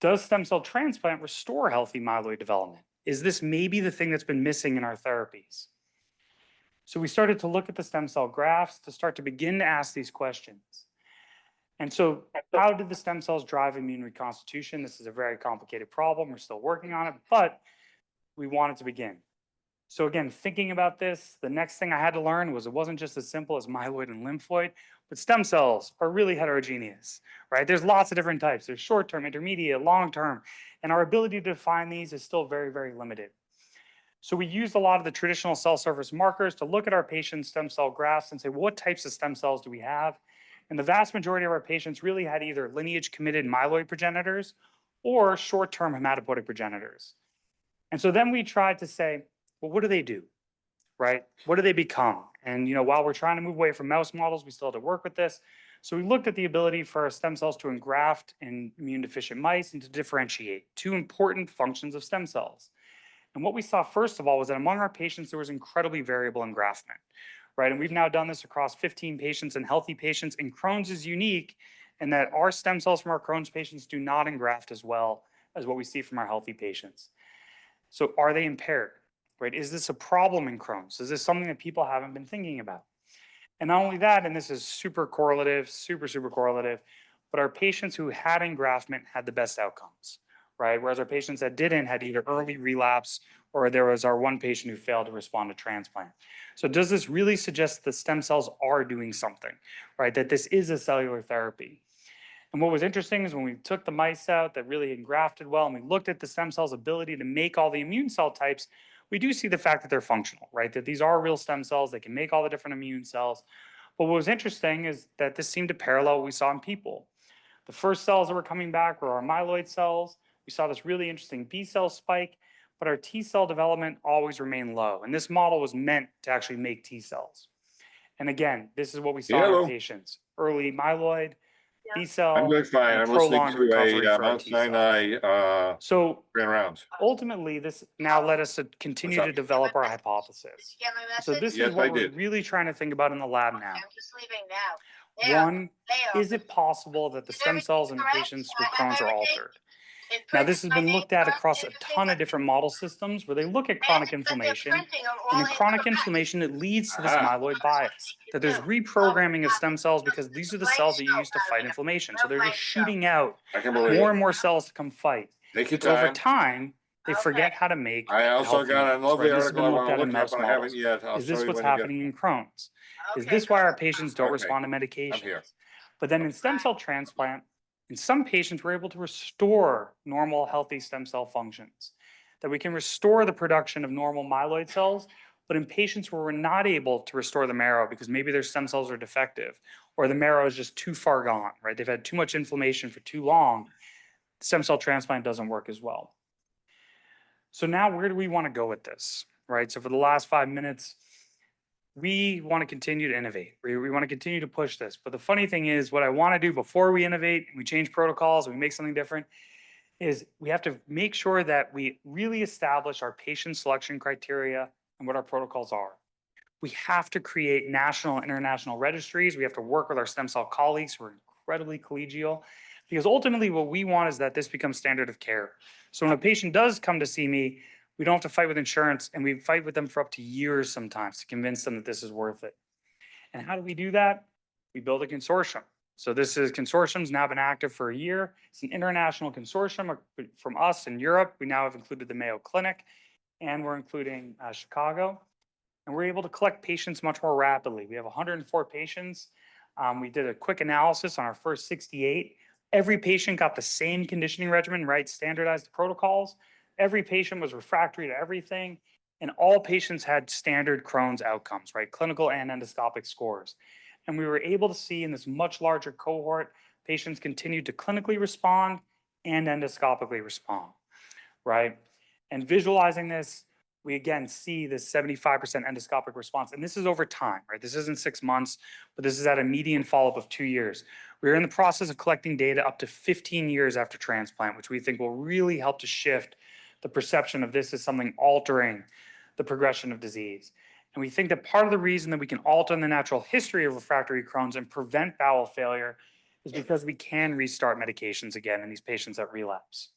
Does stem cell transplant restore healthy myeloid development? Is this maybe the thing that's been missing in our therapies? So we started to look at the stem cell grafts to start to begin to ask these questions. And so how did the stem cells drive immune reconstitution? This is a very complicated problem. We're still working on it, but we wanted to begin. So again, thinking about this, the next thing I had to learn was it wasn't just as simple as myeloid and lymphoid, but stem cells are really heterogeneous, right? There's lots of different types. There's short-term, intermediate, long-term, and our ability to define these is still very, very limited. So we used a lot of the traditional cell surface markers to look at our patients' stem cell grafts and say, what types of stem cells do we have? And the vast majority of our patients really had either lineage-committed myeloid progenitors or short-term hematopoietic progenitors. And so then we tried to say, well, what do they do, right? What do they become? And while we're trying to move away from mouse models, we still have to work with this. So we looked at the ability for our stem cells to engraft in immune deficient mice and to differentiate two important functions of stem cells. And what we saw, first of all, was that among our patients, there was incredibly variable engraftment, right? And we've now done this across 15 patients and healthy patients. And Crohn's is unique in that our stem cells from our Crohn's patients do not engraft as well as what we see from our healthy patients. So are they impaired? right? Is this a problem in Crohn's? Is this something that people haven't been thinking about? And not only that, and this is super correlative, super correlative, but our patients who had engraftment had the best outcomes, right? Whereas our patients that didn't had either early relapse or there was our one patient who failed to respond to transplant. So does this really suggest the stem cells are doing something, right? That this is a cellular therapy? And what was interesting is when we took the mice out that really engrafted well and we looked at the stem cells' ability to make all the immune cell types, we do see the fact that they're functional, right? That these are real stem cells, they can make all the different immune cells. But what was interesting is that this seemed to parallel what we saw in people. The first cells that were coming back were our myeloid cells. We saw this really interesting B cell spike, but our T cell development always remained low. And this model was meant to actually make T cells. And again, this is what we saw in our Hello. patients: early myeloid, B I'm cell, doing fine. and I'm listening prolonged to recovery a for our Mount T cells. Sinai, So grand rounds. ultimately, this now led us to continue What's to up? develop our hypothesis. So this Yes, is what I we're did. really trying to think about in the lab now. I'm just leaving now. One, is it possible that the stem cells in patients with Crohn's are altered? Now, this has been looked at across a ton of different model systems where they look at chronic inflammation. And in chronic inflammation, it leads to this Aha. myeloid bias, that there's reprogramming of stem cells because these are the cells that you use to fight inflammation. So they're just shooting out I can believe more it. and more cells to come fight. Take your But over time. time, they forget how to make I also healthy got a meals, lovely right? This has article been I looked want at to in look at, mouse but I models. haven't yet. I'll Is show this you what's when I get. happening in Crohn's? Is Okay, this why our go. patients don't Okay. respond to I'm medications? here. But then in stem cell transplant, in some patients, we're able to restore normal, healthy stem cell functions. That we can restore the production of normal myeloid cells, but in patients where we're not able to restore the marrow because maybe their stem cells are defective or the marrow is just too far gone, right? They've had too much inflammation for too long, stem cell transplant doesn't work as well. So now where do we want to go with this, right? So for the last 5 minutes, we want to continue to innovate. We want to continue to push this. But the funny thing is, what I want to do before we innovate and we change protocols and we make something different is we have to make sure that we really establish our patient selection criteria and what our protocols are. We have to create national and international registries. We have to work with our stem cell colleagues who are incredibly collegial, because ultimately what we want is that this becomes standard of care. So when a patient does come to see me, we don't have to fight with insurance, and we fight with them for up to years sometimes to convince them that this is worth it. And how do we do that? We build a consortium. So this is consortium's now been active for a year. It's an international consortium from us in Europe. We now have included the Mayo Clinic, and we're including Chicago. And we're able to collect patients much more rapidly. We have 104 patients. We did a quick analysis on our first 68. Every patient got the same conditioning regimen, right? Standardized protocols. Every patient was refractory to everything. And all patients had standard Crohn's outcomes, right? Clinical and endoscopic scores. And we were able to see in this much larger cohort, patients continued to clinically respond and endoscopically respond, right? And visualizing this, we again see this 75% endoscopic response. And this is over time, right? This isn't 6 months, but this is at a median follow-up of 2 years. We're in the process of collecting data up to 15 years after transplant, which we think will really help to shift the perception of this as something altering the progression of disease. And we think that part of the reason that we can alter the natural history of refractory Crohn's and prevent bowel failure is because we can restart medications again in these patients that relapse.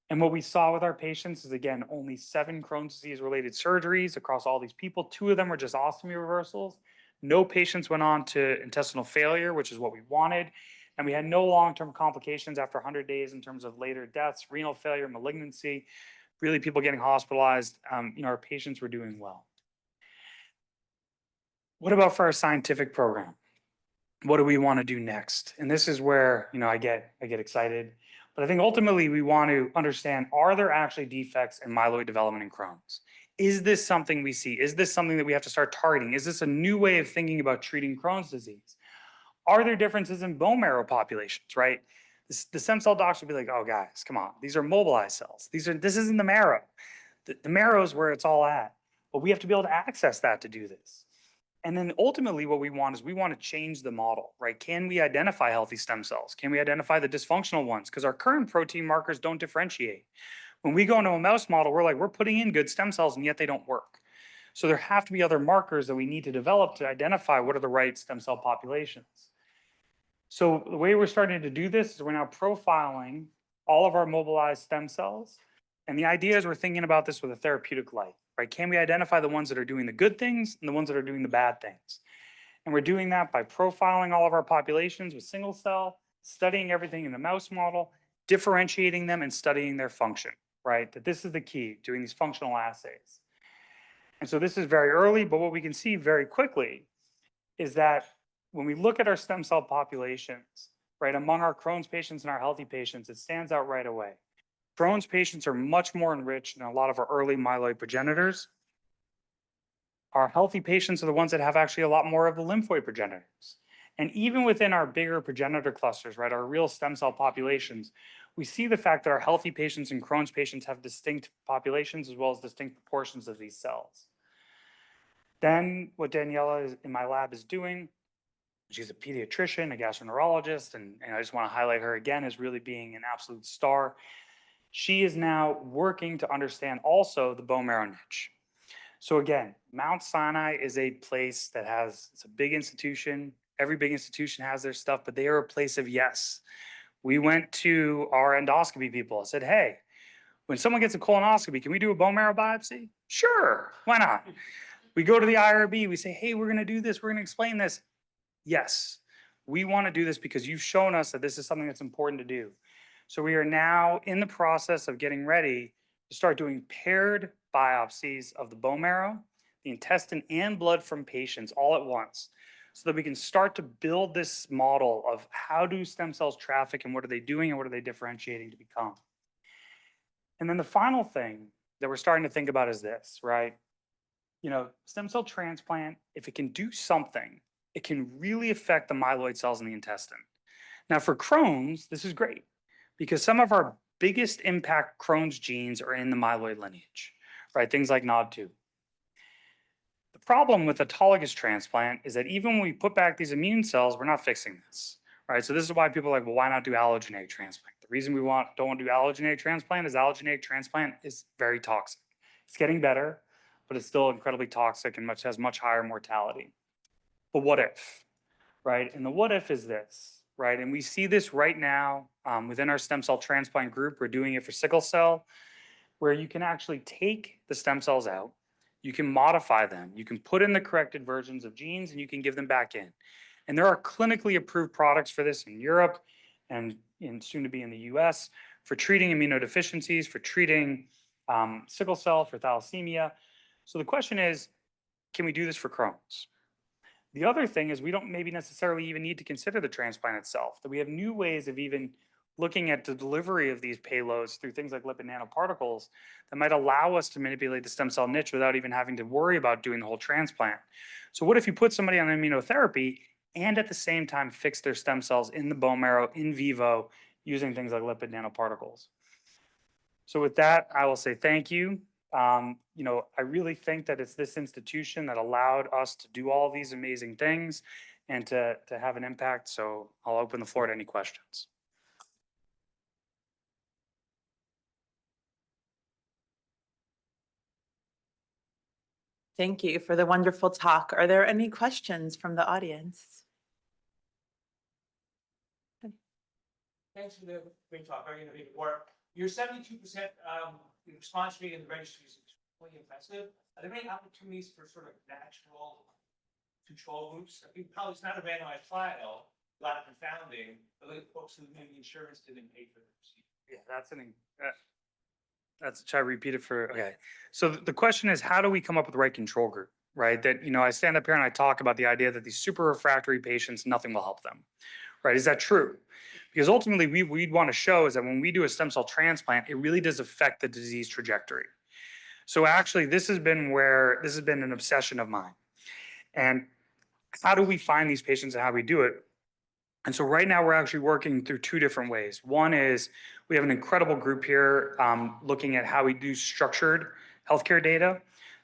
And what we saw with our patients is, again, only 7 Crohn's disease-related surgeries across all these people. 2 of them were just ostomy reversals. No patients went on to intestinal failure, which is what we wanted. And we had no long-term complications after 100 days in terms of later deaths, renal failure, malignancy, really people getting hospitalized. Our patients were doing well. What about for our scientific program? What do we want to do next? And this is where, I get excited. But I think ultimately we want to understand, are there actually defects in myeloid development in Crohn's? Is this something we see? Is this something that we have to start targeting? Is this a new way of thinking about treating Crohn's disease? Are there differences in bone marrow populations, right? The stem cell docs would be like, oh guys, come on. These are mobilized cells. This isn't the marrow. The marrow is where it's all at. But we have to be able to access that to do this. And then ultimately what we want is we want to change the model, right? Can we identify healthy stem cells? Can we identify the dysfunctional ones? Because our current protein markers don't differentiate. When we go into a mouse model, we're putting in good stem cells and yet they don't work. So there have to be other markers that we need to develop to identify what are the right stem cell populations. So the way we're starting to do this is we're now profiling all of our mobilized stem cells And the idea is we're thinking about this with a therapeutic light, right? Can we identify the ones that are doing the good things and the ones that are doing the bad things? And we're doing that by profiling all of our populations with single cell, studying everything in the mouse model, differentiating them and studying their function, right? That this is the key, doing these functional assays. And so this is very early, but what we can see very quickly is that when we look at our stem cell populations, right, among our Crohn's patients and our healthy patients, it stands out right away. Crohn's patients are much more enriched than a lot of our early myeloid progenitors. Our healthy patients are the ones that have actually a lot more of the lymphoid progenitors. And even within our bigger progenitor clusters, right, our real stem cell populations, we see the fact that our healthy patients and Crohn's patients have distinct populations as well as distinct proportions of these cells. Then what Daniela in my lab is doing, she's a pediatrician, a gastroenterologist, and I just want to highlight her again as really being an absolute star. She is now working to understand also the bone marrow niche. So again, Mount Sinai is a place that it's a big institution. Every big institution has their stuff, but they are a place of yes. We went to our endoscopy people and said, hey, when someone gets a colonoscopy, can we do a bone marrow biopsy? Sure, why not? We go to the IRB, we say, hey, we're gonna do this, we're gonna explain this. Yes, we wanna do this because you've shown us that this is something that's important to do. So we are now in the process of getting ready to start doing paired biopsies of the bone marrow, the intestine, and blood from patients all at once, so that we can start to build this model of how do stem cells traffic and what are they doing and what are they differentiating to become. And then the final thing that we're starting to think about is this, right? You know, stem cell transplant, if it can do something, it can really affect the myeloid cells in the intestine. Now for Crohn's, this is great because some of our biggest impact Crohn's genes are in the myeloid lineage, right? Things like NOD2. The problem with autologous transplant is that even when we put back these immune cells, we're not fixing this, right? So this is why people are like, well, why not do allogeneic transplant? The reason we don't want to do allogeneic transplant is allogeneic transplant is very toxic. It's getting better, but it's still incredibly toxic and has much higher mortality. But what if, right? And the what if is this, right? And we see this right now within our stem cell transplant group. We're doing it for sickle cell, where you can actually take the stem cells out, you can modify them, you can put in the corrected versions of genes, and you can give them back in. And there are clinically approved products for this in Europe and soon to be in the US for treating immunodeficiencies, for treating sickle cell, for thalassemia. So the question is, can we do this for Crohn's? The other thing is we don't maybe necessarily even need to consider the transplant itself, that we have new ways of even looking at the delivery of these payloads through things like lipid nanoparticles that might allow us to manipulate the stem cell niche without even having to worry about doing the whole transplant. So what if you put somebody on immunotherapy and at the same time fix their stem cells in the bone marrow in vivo using things like lipid nanoparticles? So with that, I will say thank you. You know, I really think that it's this institution that allowed us to do all these amazing things and to have an impact. So I'll open the floor to any questions. Thank you for the wonderful talk. Are there any questions from the audience? Thanks for the great talk. Very innovative work. Your 72% response rate in the registry is extremely impressive. Are there any opportunities for sort of natural control groups? I think probably it's not a randomized trial, a lot of confounding, but like folks who maybe insurance didn't pay for the procedure. Yeah, should I repeat it for, okay. So the question is, how do we come up with the right control group, right? That, you know, I stand up here and I talk about the idea that these super refractory patients, nothing will help them, right? Is that true? Because ultimately we'd want to show is that when we do a stem cell transplant, it really does affect the disease trajectory. So actually this has been an obsession of mine. And how do we find these patients and how we do it? And so right now we're actually working through two different ways. One is we have an incredible group here looking at how we do structured healthcare data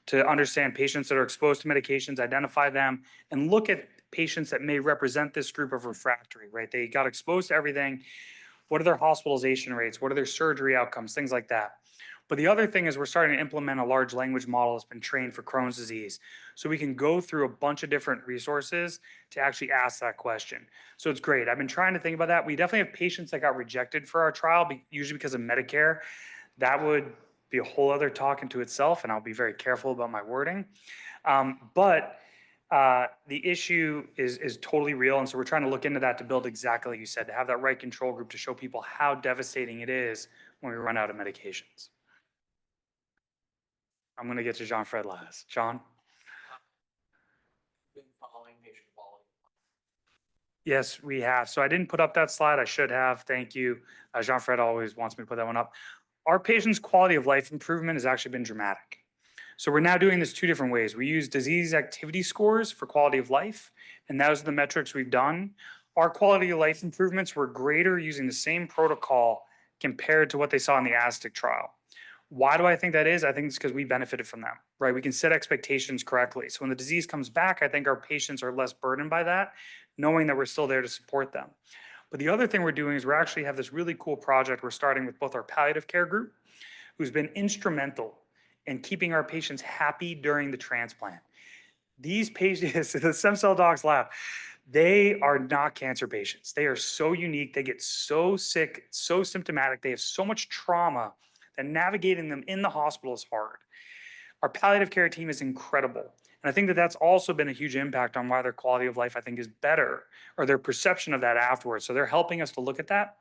to understand patients that are exposed to medications, identify them, and look at patients that may represent this group of refractory, right? They got exposed to everything. What are their hospitalization rates? What are their surgery outcomes? Things like that. But the other thing is we're starting to implement a large language model that's been trained for Crohn's disease. So we can go through a bunch of different resources to actually ask that question. So it's great. I've been trying to think about that. We definitely have patients that got rejected for our trial, usually because of Medicare. That would be a whole other talk into itself, and I'll be very careful about my wording. The issue is totally real, and so we're trying to look into that to build exactly like you said, to have that right control group to show people how devastating it is when we run out of medications. I'm going to get to Jean-Fred last. John? Been following patient quality. Yes, we have. So I didn't put up that slide. I should have. Thank you. Jean-Fred always wants me to put that one up. Our patients' quality of life improvement has actually been dramatic. So we're now doing this two different ways. We use disease activity scores for quality of life, and those are the metrics we've done. Our quality of life improvements were greater using the same protocol compared to what they saw in the Aztec trial. Why do I think that is? I think it's because we benefited from them, right? We can set expectations correctly. So when the disease comes back, I think our patients are less burdened by that, knowing that we're still there to support them. But the other thing we're doing is we actually have this really cool project. We're starting with both our palliative care group, who's been instrumental in keeping our patients happy during the transplant. These patients, the stem cell docs laugh, they are not cancer patients. They are so unique. They get so sick, so symptomatic. They have so much trauma that navigating them in the hospital is hard. Our palliative care team is incredible. And I think that that's also been a huge impact on why their quality of life, I think, is better, or their perception of that afterwards. So they're helping us to look at that.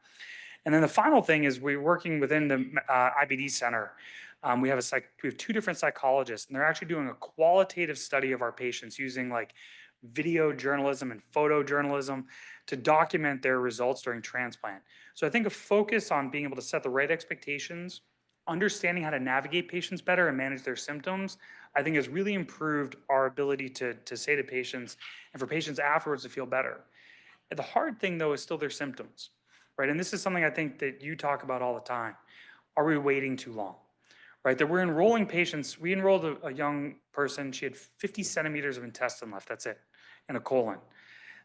And then the final thing is we're working within the IBD center. We have two different psychologists, and they're actually doing a qualitative study of our patients using like video journalism and photojournalism to document their results during transplant. So I think a focus on being able to set the right expectations, understanding how to navigate patients better and manage their symptoms, I think has really improved our ability to say to patients and for patients afterwards to feel better. The hard thing though is still their symptoms, right? And this is something I think that you talk about all the time. Are we waiting too long? Right, that we're enrolling patients. We enrolled a young person. She had 50 centimeters of intestine left. That's it, and a colon.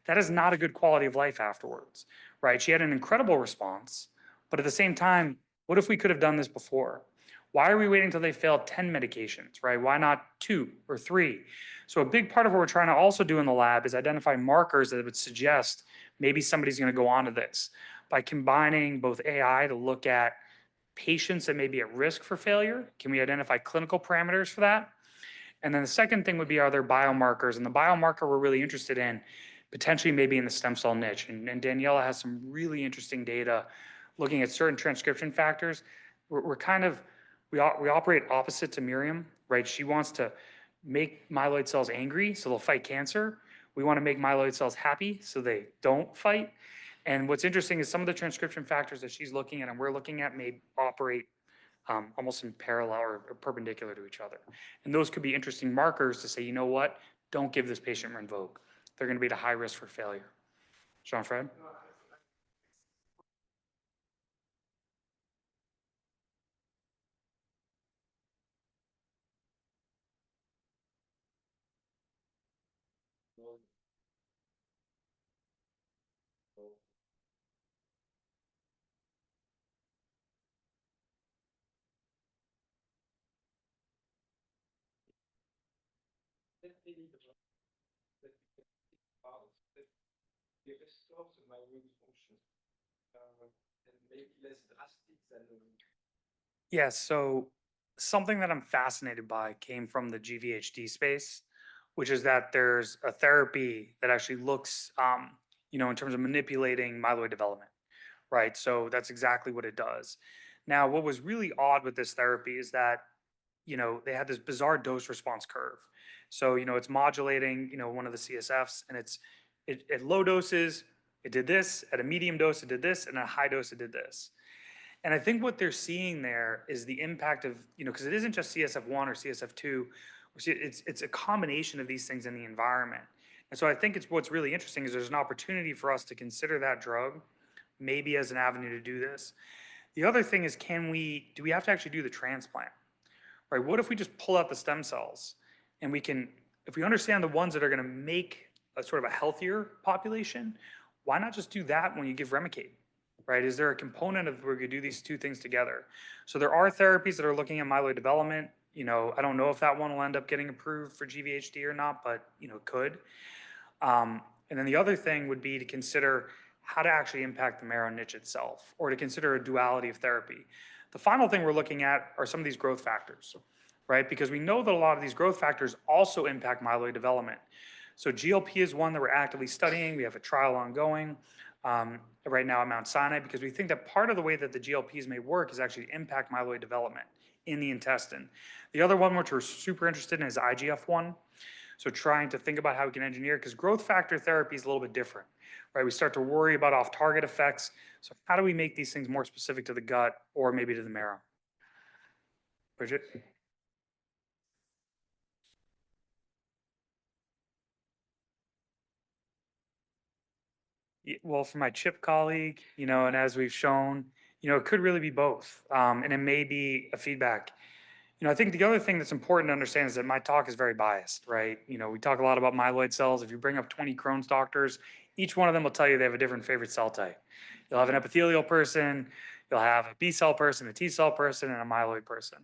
That is not a good quality of life afterwards, right? She had an incredible response, but at the same time, what if we could have done this before? Why are we waiting until they failed 10 medications, right? Why not 2 or 3? So a big part of what we're trying to also do in the lab is identify markers that would suggest maybe somebody's going to go on to this by combining both AI to look at patients that may be at risk for failure. Can we identify clinical parameters for that? And then the second thing would be, are there biomarkers? And the biomarker we're really interested in, potentially maybe in the stem cell niche. And Daniela has some really interesting data looking at certain transcription factors. We operate opposite to Miriam, right? She wants to make myeloid cells angry so they'll fight cancer. We want to make myeloid cells happy so they don't fight. And what's interesting is some of the transcription factors that she's looking at and we're looking at may operate almost in parallel or perpendicular to each other. And those could be interesting markers to say, you know what, don't give this patient Rinvoq. They're going to be at a high risk for failure. Jean-Fred? Yes, so something that I'm fascinated by came from the GVHD space, which is that there's a therapy that actually looks, in terms of manipulating myeloid development, right? So that's exactly what it does. Now, what was really odd with this therapy is that, they had this bizarre dose response curve. So, it's modulating, one of the CSFs, and at low doses, it did this, at a medium dose, it did this, and at a high dose, it did this. And I think what they're seeing there is the impact of, because it isn't just CSF1 or CSF2, it's a combination of these things in the environment. And so I think what's really interesting is there's an opportunity for us to consider that drug maybe as an avenue to do this. The other thing is, do we have to actually do the transplant, right? What if we just pull out the stem cells and if we understand the ones that are going to make a sort of a healthier population, why not just do that when you give Remicade? Right? Is there a component of where we could do these two things together? So there are therapies that are looking at myeloid development. I don't know if that one will end up getting approved for GVHD or not, but could. And then the other thing would be to consider how to actually impact the marrow niche itself, or to consider a duality of therapy. The final thing we're looking at are some of these growth factors, right? Because we know that a lot of these growth factors also impact myeloid development. So GLP is one that we're actively studying. We have a trial ongoing right now at Mount Sinai because we think that part of the way that the GLPs may work is actually to impact myeloid development in the intestine. The other one which we're super interested in is IGF-1. So trying to think about how we can engineer, because growth factor therapy is a little bit different, right? We start to worry about off-target effects. So how do we make these things more specific to the gut or maybe to the marrow? Bridget? Well, for my CHIP colleague, and as we've shown, it could really be both. And it may be a feedback. I think the other thing that's important to understand is that my talk is very biased, right? We talk a lot about myeloid cells. If you bring up 20 Crohn's doctors, each one of them will tell you they have a different favorite cell type. You'll have an epithelial person, you'll have a B cell person, a T cell person, and a myeloid person.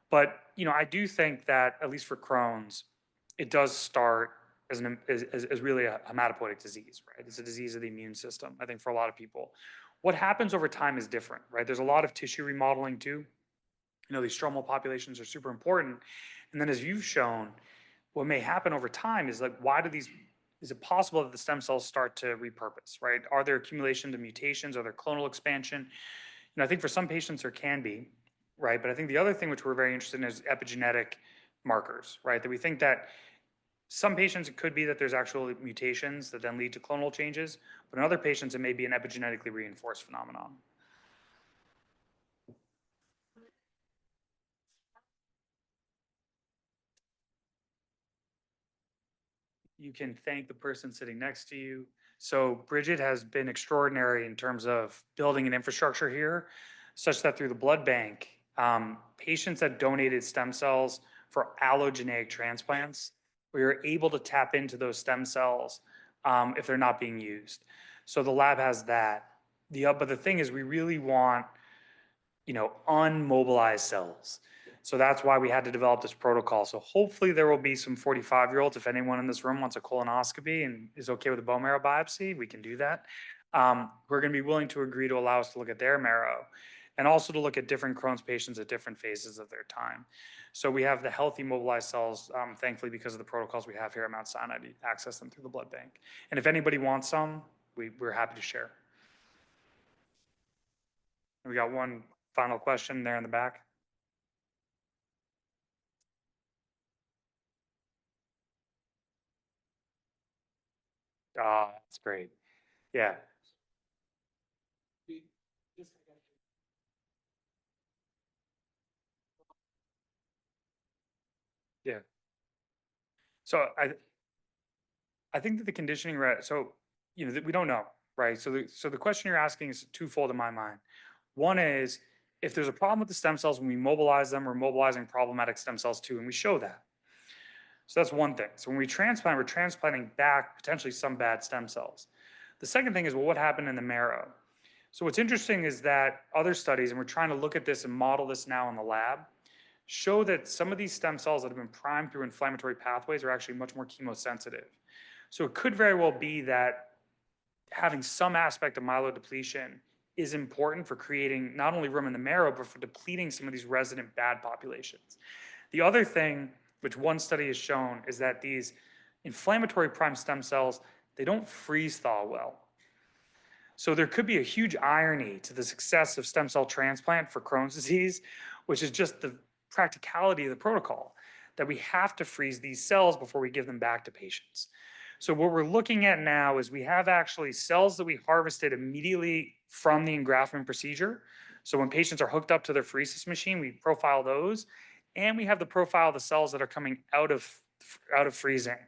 But, I do think that, at least for Crohn's, it does start as really a hematopoietic disease, right? It's a disease of the immune system, I think, for a lot of people. What happens over time is different, right? There's a lot of tissue remodeling too. These stromal populations are super important. And then as you've shown, what may happen over time is like, is it possible that the stem cells start to repurpose, right? Are there accumulation to mutations? Are there clonal expansion? I think for some patients there can be, right? But I think the other thing which we're very interested in is epigenetic markers, right? That we think that some patients, it could be that there's actual mutations that then lead to clonal changes, but in other patients, it may be an epigenetically reinforced phenomenon. You can thank the person sitting next to you. So Bridget has been extraordinary in terms of building an infrastructure here, such that through the blood bank, patients that donated stem cells for allogeneic transplants, we were able to tap into those stem cells if they're not being used. So the lab has that. But the thing is, we really want, unmobilized cells. So that's why we had to develop this protocol. So hopefully there will be some 45-year-olds, if anyone in this room wants a colonoscopy and is okay with a bone marrow biopsy, we can do that. We're going to be willing to agree to allow us to look at their marrow and also to look at different Crohn's patients at different phases of their time. So we have the healthy mobilized cells, thankfully, because of the protocols we have here at Mount Sinai to access them through the blood bank. And if anybody wants some, we're happy to share. We got one final question there in the back. That's great. Yeah. Yeah. So I think that the conditioning, right? So, we don't know, right? So the question you're asking is twofold in my mind. One is, if there's a problem with the stem cells when we mobilize them, we're mobilizing problematic stem cells too, and we show that. So that's one thing. So when we transplant, we're transplanting back potentially some bad stem cells. The second thing is, well, what happened in the marrow? So what's interesting is that other studies, and we're trying to look at this and model this now in the lab, show that some of these stem cells that have been primed through inflammatory pathways are actually much more chemosensitive. So it could very well be that having some aspect of myelodepletion is important for creating not only room in the marrow, but for depleting some of these resident bad populations. The other thing, which one study has shown, is that these inflammatory prime stem cells, they don't freeze thaw well. So there could be a huge irony to the success of stem cell transplant for Crohn's disease, which is just the practicality of the protocol, that we have to freeze these cells before we give them back to patients. So what we're looking at now is we have actually cells that we harvested immediately from the engraftment procedure. So when patients are hooked up to their pheresis machine, we profile those, and we have the profile of the cells that are coming out of freezing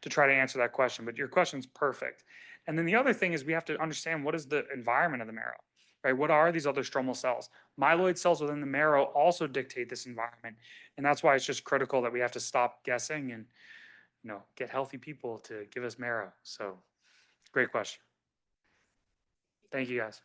to try to answer that question. But your question's perfect. And then the other thing is we have to understand, what is the environment of the marrow, right? What are these other stromal cells? Myeloid cells within the marrow also dictate this environment. And that's why it's just critical that we have to stop guessing and, get healthy people to give us marrow. So great question. Thank you, guys.